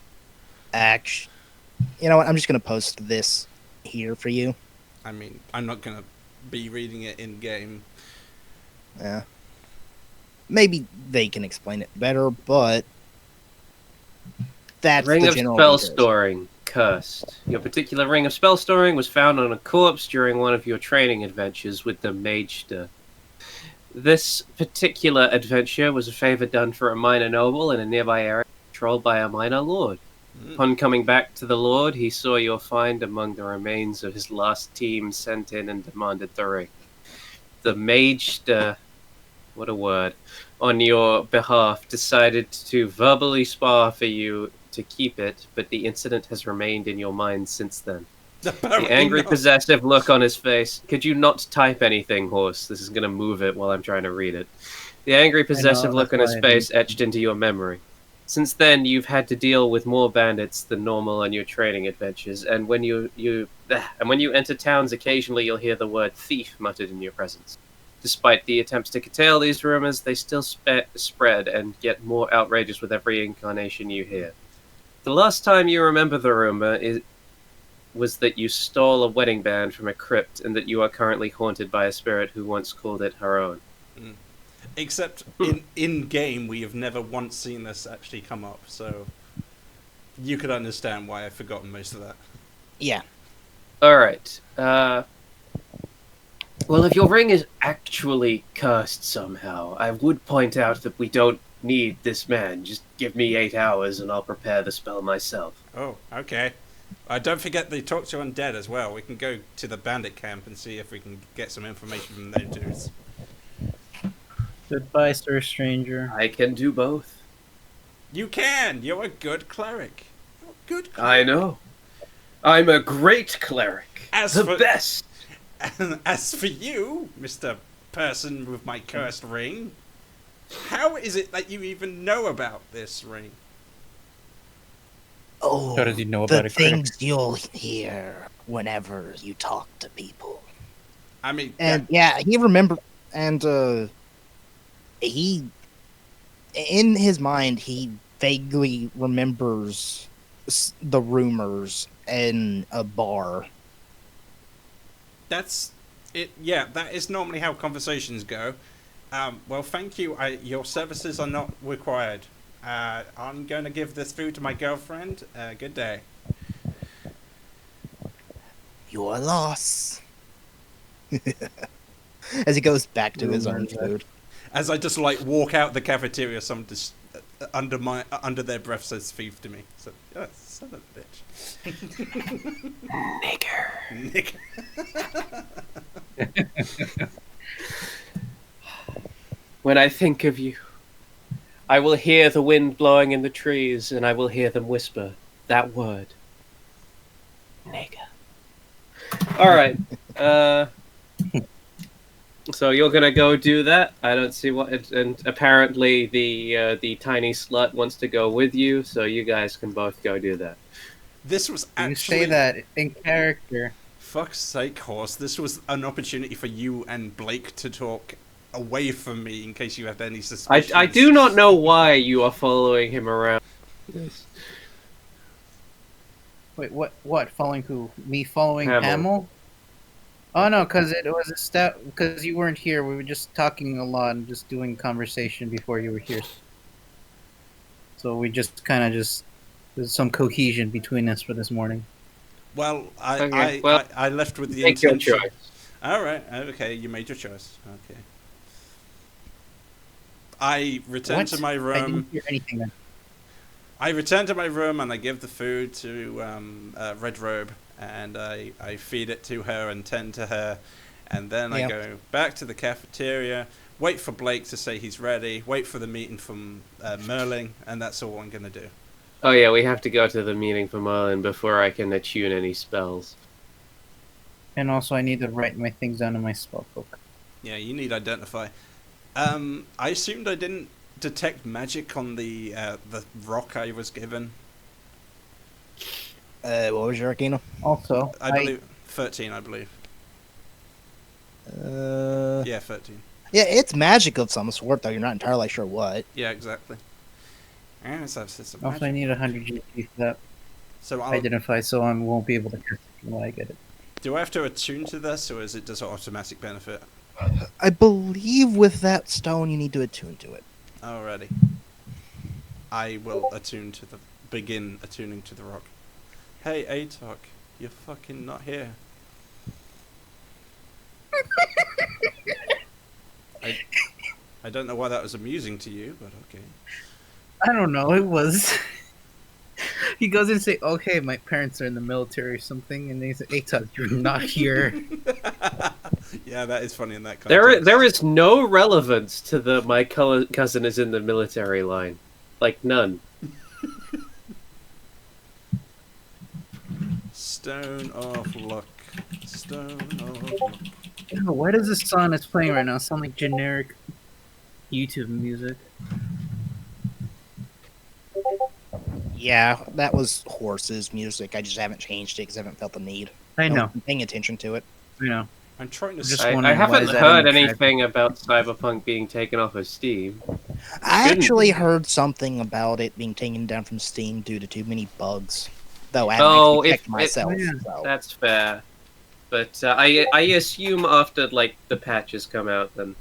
You know what? I'm just gonna post this here for you. I mean, I'm not gonna be reading it in game. Yeah. Maybe they can explain it better, but that's Ring the of general Spell details. Storing cursed. Your particular Ring of Spell Storing was found on a corpse during one of your training adventures with the Magester. This particular adventure was a favor done for a minor noble in a nearby area controlled by a minor lord. Upon coming back to the lord, he saw your find among the remains of his last team sent in and demanded the ring. The Magester, what a word, on your behalf decided to verbally spar for you to keep it, but the incident has remained in your mind since then. The angry, possessive look on his face. Could you not type anything, horse? This is going to move it while I'm trying to read it. The angry, possessive look on his face etched into your memory. Since then, you've had to deal with more bandits than normal on your training adventures, and when you enter towns, occasionally you'll hear the word thief muttered in your presence. Despite the attempts to curtail these rumors, they still spread and get more outrageous with every incarnation you hear. The last time you remember the rumor was that you stole a wedding band from a crypt and that you are currently haunted by a spirit who once called it her own. Except in game, we have never once seen this actually come up, so you could understand why I've forgotten most of that. Yeah. All right. Well, if your ring is actually cursed somehow, I would point out that we don't need this man. Just give me 8 hours and I'll prepare the spell myself. Oh, okay. Don't forget they talk to undead as well. We can go to the bandit camp and see if we can get some information from those dudes. Goodbye, sir stranger. I can do both. You can! You're a good cleric. You're a good cleric. I know. I'm a great cleric. As The for- best. As for you, Mr. Person with my cursed ring, how is it that you even know about this ring? Oh, How does he know the about a critic? things you'll hear whenever you talk to people. I mean, And yeah, he remembered, and he, in his mind, he vaguely remembers the rumors in a bar. that's it. Yeah, that is normally how conversations go. Well, thank you. Your services are not required. I'm going to give this food to my girlfriend. Good day. Your loss. As he goes back to his own food. As I just like walk out the cafeteria, someone just under their breath says "thief" to me. So, oh, son of a bitch. Nigger. Nick. When I think of you, I will hear the wind blowing in the trees, and I will hear them whisper that word. Nigger. All right. So you're gonna go do that. I don't see what. And apparently the tiny slut wants to go with you, so you guys can both go do that. This was You actually say that in character. fuck's sake, horse. This was an opportunity for you and Blake to talk away from me in case you had any suspicions. I do not know why you are following him around. Wait, what? Following who? Me following Hamill. Hamill? Oh no, because it was a step. Because you weren't here, we were just talking a lot and just doing conversation before you were here. So we just kind of there's some cohesion between us for this morning. Well, Okay, well, I left with the Make your intention. choice. All right, okay, you made your choice. Okay. I return to my I room. didn't hear anything then. I return to my room and I give the food to Red Robe, and I feed it to her and tend to her, and then I Yep. go back to the cafeteria, wait for Blake to say he's ready, wait for the meeting from Merlin, and that's all I'm gonna do. Oh yeah, we have to go to the meeting for Merlin before I can attune any spells. And also, I need to write my things down in my spell book. Yeah, you need identify. I assumed I didn't detect magic on the rock I was given. What was your Arcana? Also, I believe 13. I believe. Yeah, 13. Yeah, it's magic of some sort, though you're not entirely sure what. Yeah, exactly. Yeah, so it's some also I magic. need 100 GP for that So identify, so I won't be able to cast it when I get it. do I have to attune to this, or is it just automatic benefit? I believe with that stone you need to attune to it. Alrighty. I will begin attuning to the rock. Hey, Atok, you're fucking not here. I don't know why that was amusing to you, but okay. I don't know, it was. He goes and say, "Okay, my parents are in the military or something," and they say, "Atok, you're not here." Yeah, that is funny in that context. There is no relevance to the my cousin is in the military line, like none. Stone of luck. Stone of luck. Oh, why does this song that's playing right now sound like generic YouTube music? Yeah, that was Horse's music. I just haven't changed it because I haven't felt the need. I No know, one's been paying attention to it. I know. I'm trying to. Just I wondering why haven't is that heard in the track? anything about Cyberpunk being taken off of Steam. I Shouldn't actually be. heard something about it being taken down from Steam due to too many bugs. Though I haven't Oh, actually if checked myself. yeah. So. That's fair, but I assume after like the patches come out, then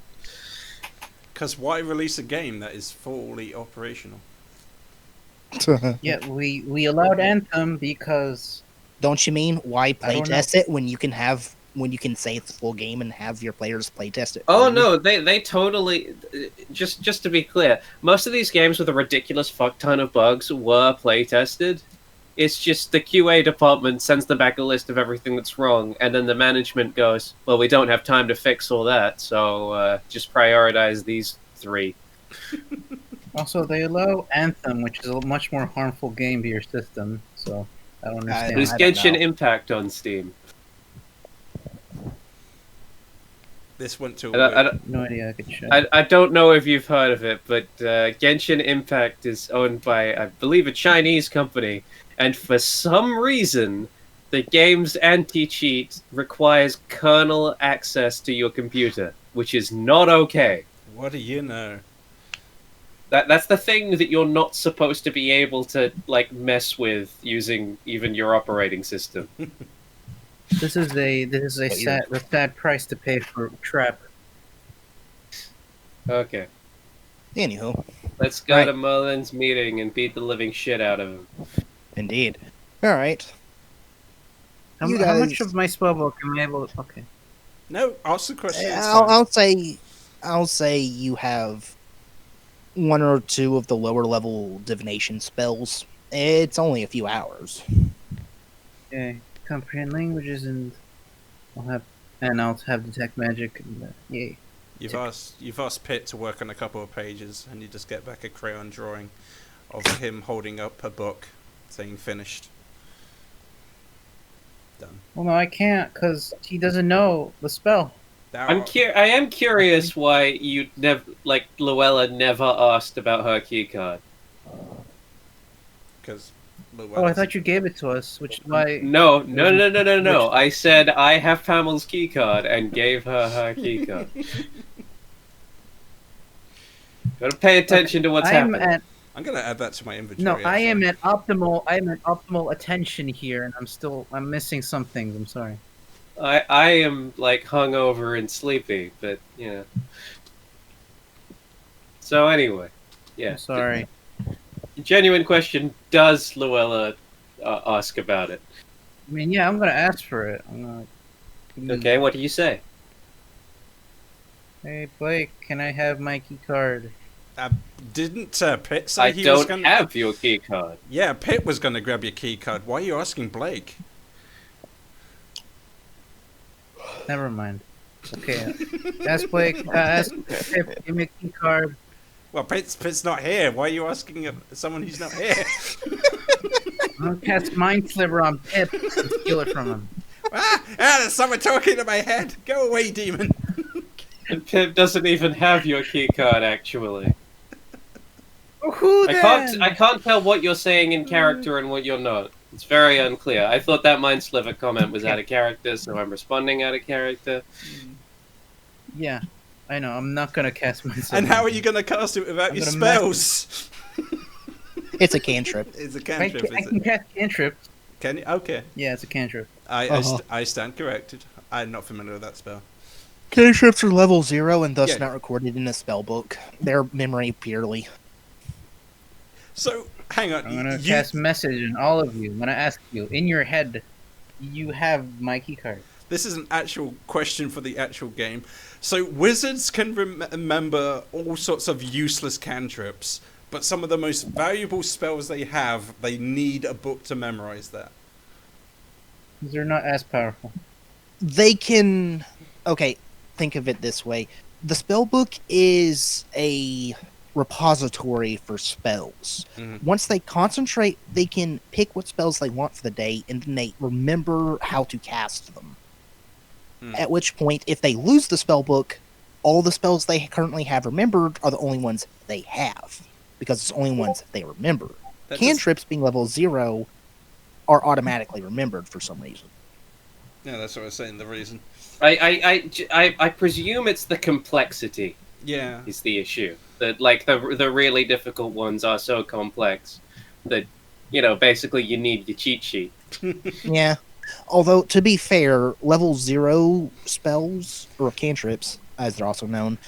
Because why release a game that is fully operational? Yeah, we allowed Anthem because Don't you mean why I don't playtest it when you can say it's a full game and have your players playtest it? Oh for you? no, they totally. Just to be clear, most of these games with a ridiculous fuck ton of bugs were play tested. It's just the QA department sends them back a list of everything that's wrong, and then the management goes, "Well, we don't have time to fix all that, so just prioritize these 3." also they allow Anthem, which is a much more harmful game to your system. So I don't understand. There's I don't Genshin know. Impact on Steam. This went to. I don't- No idea. I could check. I don't know if you've heard of it, but Genshin Impact is owned by, I believe, a Chinese company, and for some reason, the game's anti-cheat requires kernel access to your computer, which is not okay. What do you know? That's the thing that you're not supposed to be able to like mess with using even your operating system. This is a But you're- sad price to pay for Trap. Okay, Anywho, let's go Right. to Merlin's meeting and beat the living shit out of him. indeed. All right. How, You how much guys- of my spellbook am I able to... Okay. No, ask the question. It's I'll fine. I'll say you have 1 or 2 of the lower level divination spells. It's only a few hours. Okay. Comprehend languages and I'll have detect magic and yay. You've asked Pitt to work on a couple of pages, and you just get back a crayon drawing of him holding up a book, saying "finished." Done. Well, no, I can't because he doesn't know the spell. Now, I am curious why you never, like, Luella never asked about her keycard. because Oh, I thought you gave it to us, which is why. No. I said I have Pamel's keycard and gave her her keycard. Gotta pay attention to what's I'm happening. I'm gonna add that to my inventory. No, I am actually. at optimal. I'm at optimal attention here, and I'm missing some things. I'm sorry. I am, like, hungover and sleepy, but, you know. So, anyway. Yeah. I'm sorry. Genuine question, does Luella ask about it? I mean, yeah, I'm gonna ask for it. Okay, what do you say? Hey Blake, can I have my key card? Didn't Pitt say I he was don't gonna? have your keycard. Yeah, Pitt was gonna grab your key card. Why are you asking Blake? Never mind. Okay, ask Blake. Ask Pip, give me a key card. Well, Pitt's not here. Why are you asking someone who's not here? I'm gonna cast Mind Sliver on Pip and steal it from him. There's someone talking in my head. Go away, demon. And Pip doesn't even have your keycard, actually. Who then? I can't tell what you're saying in character and what you're not. It's very unclear. I thought that Mind Sliver comment was out of character, so I'm responding out of character. Yeah, I know. I'm not gonna cast Mind Sliver. And how are you gonna cast it without I'm your gonna mess spells? It's a cantrip. It's a I cantrip, can, I is can it? cast cantrip. Can you? Okay. Yeah, it's a cantrip. I stand corrected. I'm not familiar with that spell. Cantrips are level 0 and thus Yeah. not recorded in a spell book. They're memory purely. So, hang on. I'm gonna you, cast message on all of you. I'm gonna ask you in your head. You have my key card. This is an actual question for the actual game. So, wizards can remember all sorts of useless cantrips, but some of the most valuable spells they have, they need a book to memorize that. They're not as powerful. They can... Okay, think of it this way. The spell book is a repository for spells. Mhm. Once they concentrate, they can pick what spells they want for the day, and then they remember how to cast them. Mm. At which point, if they lose the spell book, all the spells they currently have remembered are the only ones they have, because it's the only ones they remember. That Cantrips, being level 0, are automatically remembered for some reason. Yeah, that's what I was saying. The reason. I presume it's the complexity Yeah. is the issue. That, like, the really difficult ones are so complex that, you know, basically you need your cheat sheet. Yeah. Although, to be fair, level 0 spells, or cantrips, as they're also known,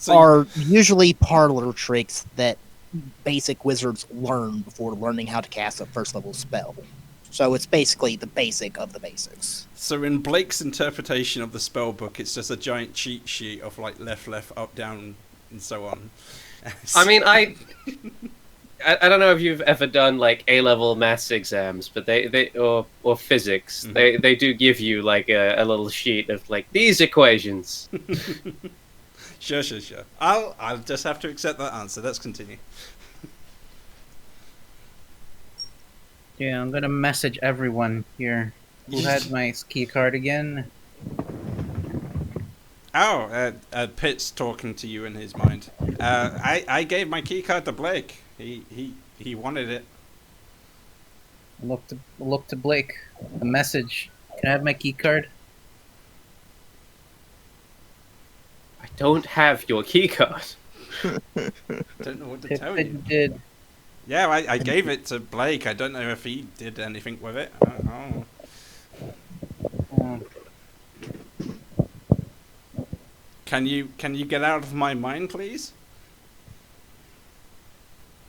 So are usually parlor tricks that basic wizards learn before learning how to cast a first level spell. So it's basically the basic of the basics. So in Blake's interpretation of the spell book, it's just a giant cheat sheet of like left, up, down, and so on. I mean, I don't know if you've ever done like A-level maths exams, but they or physics, they do give you like a little sheet of like these equations. Sure. I'll just have to accept that answer. Let's continue. Yeah, I'm gonna message everyone here. Who had my key card again? Oh, Pitt's talking to you in his mind. I gave my key card to Blake. He wanted it. Look to Blake. A message. Can I have my key card? I don't have your keycard. Don't know what to Pip tell said you. you did. Yeah, I gave it to Blake. I don't know if he did anything with it. I don't know. Oh, Can you get out of my mind, please?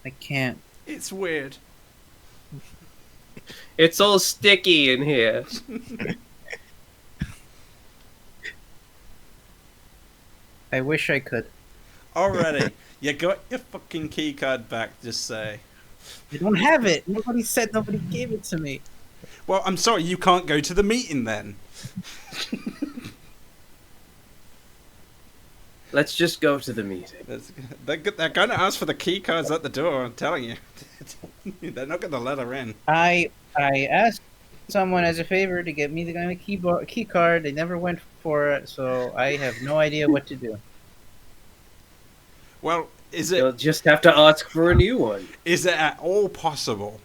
I can't. It's weird. It's all sticky in here. I wish I could. Already, you got your fucking key card back. Just say. I don't have it. Nobody said nobody gave it to me. Well, I'm sorry. You can't go to the meeting then. Let's just go to the meeting. They're going to ask for the key cards at the door. I'm telling you. They're not going to let her in. I asked someone as a favor to get me the key card. They never went for it, so I have no idea what to do. Well, is You'll it just have to ask for a new one. at all possible,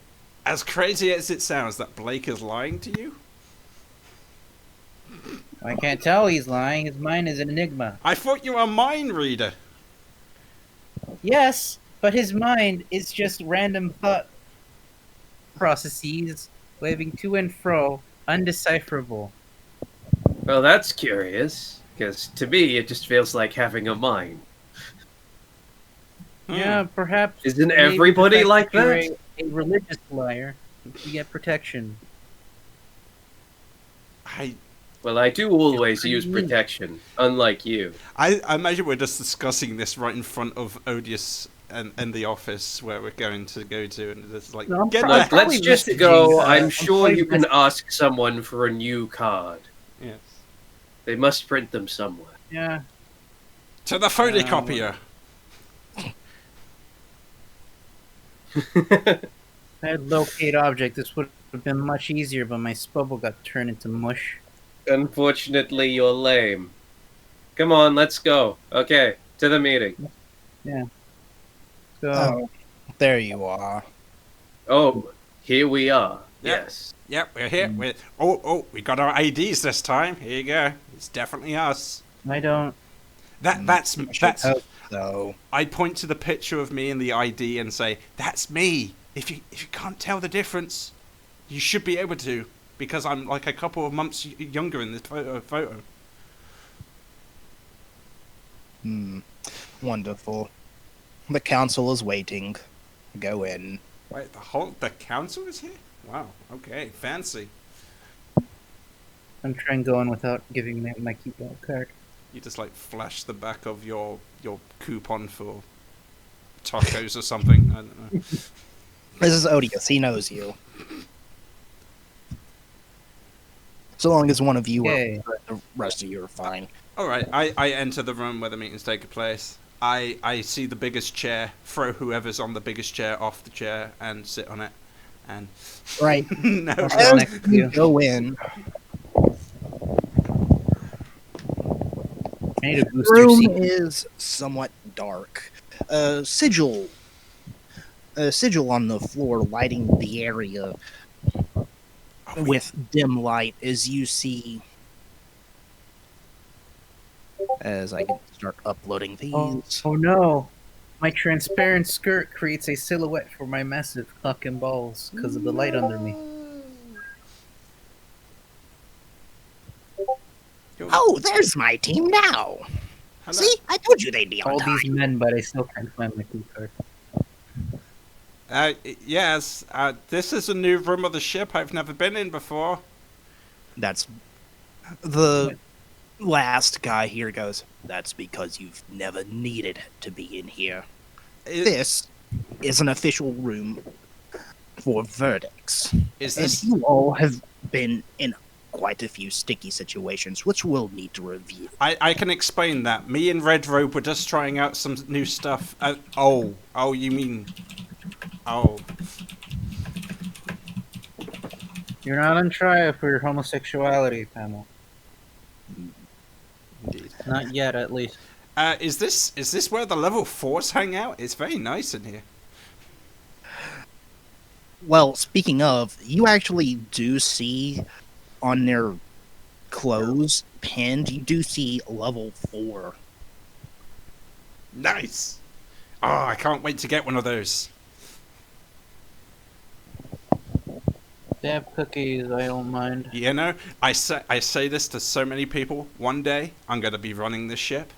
as crazy as it sounds, that Blake is lying to you? I can't tell he's lying. His mind is an enigma. I thought you were a mind reader. Yes, but his mind is just random thought processes waving to and fro, undecipherable. Well, that's curious, because to me it just feels like having a mind. Yeah, perhaps. Isn't maybe everybody the fact like you're that? A religious liar. You get protection. Well, I do always pretty use mean. protection, unlike you. I imagine we're just discussing this right in front of Odious and the office where we're going to go to, and it's like, No, I'm get pro- that. Look, probably let's just messaging, go. I'm I'm sure probably you can ask someone for a new card. Yes. They must print them somewhere. Yeah. To the photocopier. If I had locate object, this would have been much easier, but my spubble got turned into mush. Unfortunately, you're lame. Come on, let's go. Okay, to the meeting. So, Oh, there you are. Oh, here we are. Yeah. Yes. Yep, we're here. We got our IDs this time. Here you go. It's definitely us. I don't. That's. hope so. I point to the picture of me and the ID and say, "That's me." If you can't tell the difference, you should be able to, because I'm like a couple of months younger in this photo. Wonderful. The council is waiting. Go in. Wait, the council is here? Wow. Okay, fancy. I'm trying going without giving me my keyboard card. You just like flash the back of your coupon for tacos or something. I don't know. This is Odious. He knows you. So long as one of you Okay. are, the rest of you are fine. All right, I enter the room where the meeting's taking place. I see the biggest chair, throw whoever's on the biggest chair off the chair and sit on it. And Right. no, Or As next to you you. go in, I need a the booster room seat. is somewhat dark. A sigil on the floor lighting the area with dim light as you see. As I can start uploading these. Oh no! My transparent skirt creates a silhouette for my massive cock and balls because of the light under me. Oh, there's my team now. Hello. See, I told you they'd be on All time. these men, but I still can't find my key card. Yes, this is a new room of the ship I've never been in before. That's the last guy here goes. That's because you've never needed to be in here. This is an official room for verdicts. Is And this... you all have been in quite a few sticky situations, which we'll need to review. I can explain that. Me and Red Robe were just trying out some new stuff. Oh, you mean... Oh. You're not on trial for your homosexuality, Pamela. Indeed. Not yet, at least. Is this where the level 4s hang out? It's very nice in here. Well, speaking of, you actually do see on their clothes pinned, you do see level 4. Nice. Oh, I can't wait to get one of those. They have cookies, I don't mind. You know, I say this to so many people. One day, I'm going to be running this ship.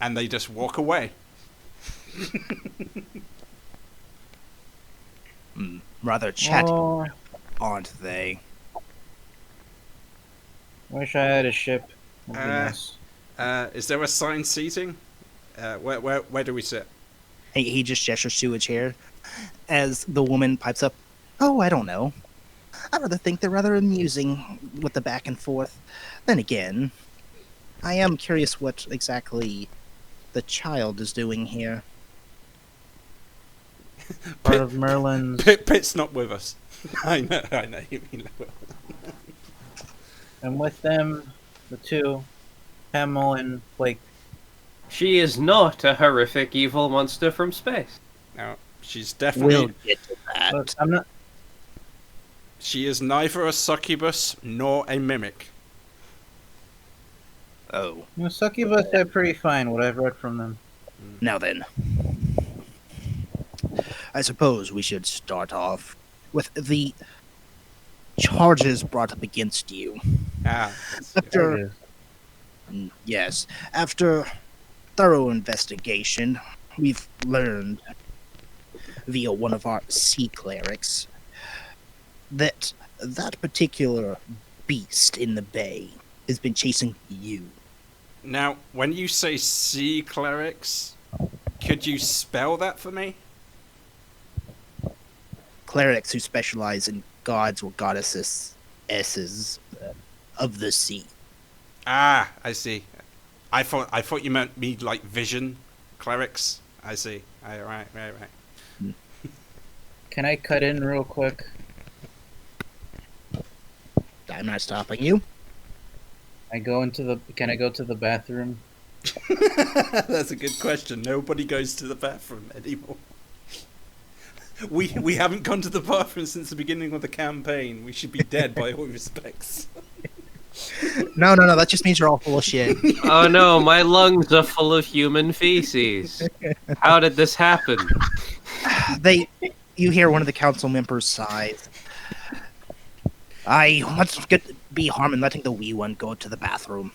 And they just walk away. Rather chatty, Oh, aren't they? wish I had a ship. Would be Uh, nice. Is there assigned seating? Where do we sit? He just gestures to a chair as the woman pipes up. Oh, I don't know. I rather think they're rather amusing with the back and forth. Then again, I am curious what exactly the child is doing here. Part of Merlin's. Pitt's not with us. I know you mean. And with them, the two, Hamill and Blake. She is not a horrific evil monster from space. No, she's definitely... We'll get to that. Look, I'm not. She is neither a succubus nor a mimic. Oh, The succubus are pretty fine, what I've read from them. now then. I suppose we should start off with the charges brought up against you. After, yes, after thorough investigation, we've learned via one of our sea clerics that that particular beast in the bay has been chasing you. Now, when you say sea clerics, could you spell that for me? Clerics who specialize in gods or goddesses of the sea. Ah, I see. I thought you meant me like vision clerics. I see. Right. Can I cut in real quick? I'm not stopping you. Can I go to the bathroom? That's a good question. Nobody goes to the bathroom anymore. We haven't gone to the bathroom since the beginning of the campaign. We should be dead by all respects. No, that just means you're all full of shit. Oh no, my lungs are full of human feces. How did this happen? You hear one of the council members sigh. What's good be harm in letting the wee one go to the bathroom?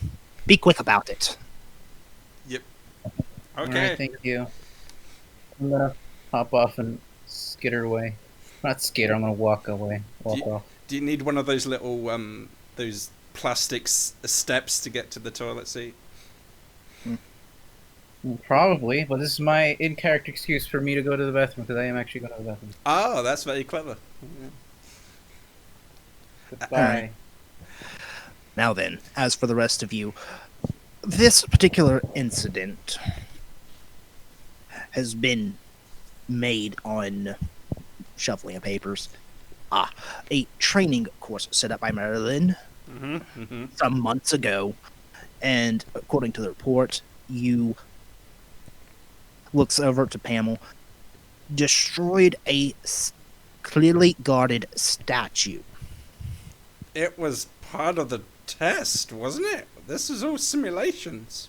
Be quick about it. Yep. Alright, Okay. thank you. I'm gonna hop off and skitter away. Not skitter, I'm gonna walk away. Walk off. Do you need one of those little those plastic steps to get to the toilet seat? Probably, but this is my in-character excuse for me to go to the bathroom, because I am actually going to the bathroom. Oh, that's very clever. Goodbye. Now then, as for the rest of you, this particular incident has been made on shuffling of papers. A training course set up by Marilyn some months ago, and according to the report, you looks over to Pamela, destroyed a clearly guarded statue. It was part of the test, wasn't it? This is all simulations.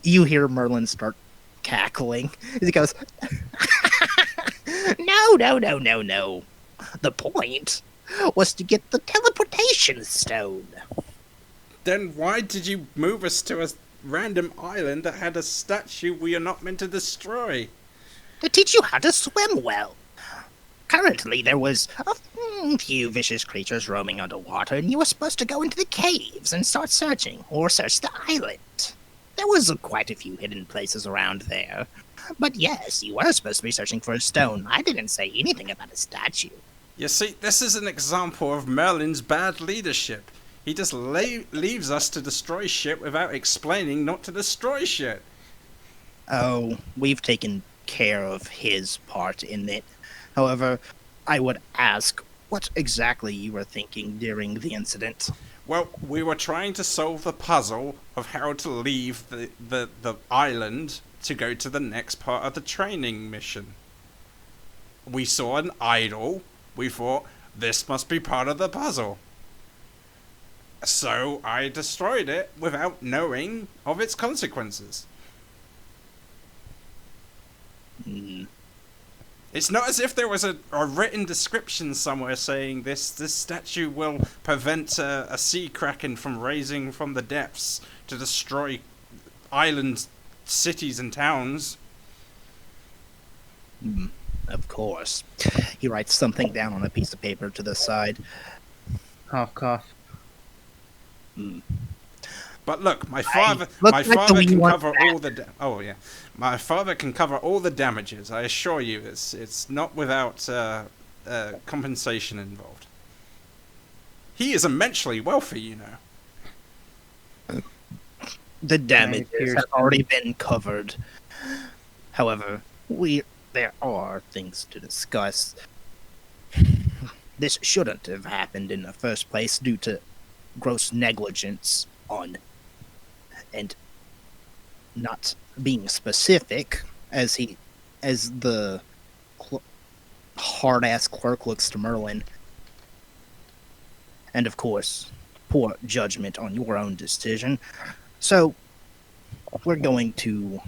You hear Merlin start cackling. He goes, No. The point was to get the teleportation stone. Then why did you move us to random island that had a statue we are not meant to destroy. To teach you how to swim well. Currently, there was a few vicious creatures roaming underwater, and you were supposed to go into the caves and start searching, or search the island. There was quite a few hidden places around there. But yes, you were supposed to be searching for a stone. I didn't say anything about a statue. You see, this is an example of Merlin's bad leadership. He just leaves us to destroy shit without explaining not to destroy shit. Oh, we've taken care of his part in it. However, I would ask what exactly you were thinking during the incident. Well, we were trying to solve the puzzle of how to leave the island to go to the next part of the training mission. We saw an idol. We thought, this must be part of the puzzle. So I destroyed it without knowing of its consequences. Hmm. It's not as if there was a written description somewhere saying this statue will prevent a sea kraken from rising from the depths to destroy island cities and towns. Of course. He writes something down on a piece of paper to the side. Cough, cough. But look, my father like the can wee one cover back. all the my father can cover all the damages. I assure you, it's not without compensation involved. He is immensely wealthy, you know. The damages Pierce. have already been covered. However, there are things to discuss. This shouldn't have happened in the first place due to gross negligence on and not being specific as the hard-ass clerk looks to Merlin. And of course, poor judgment on your own decision. So, we're going to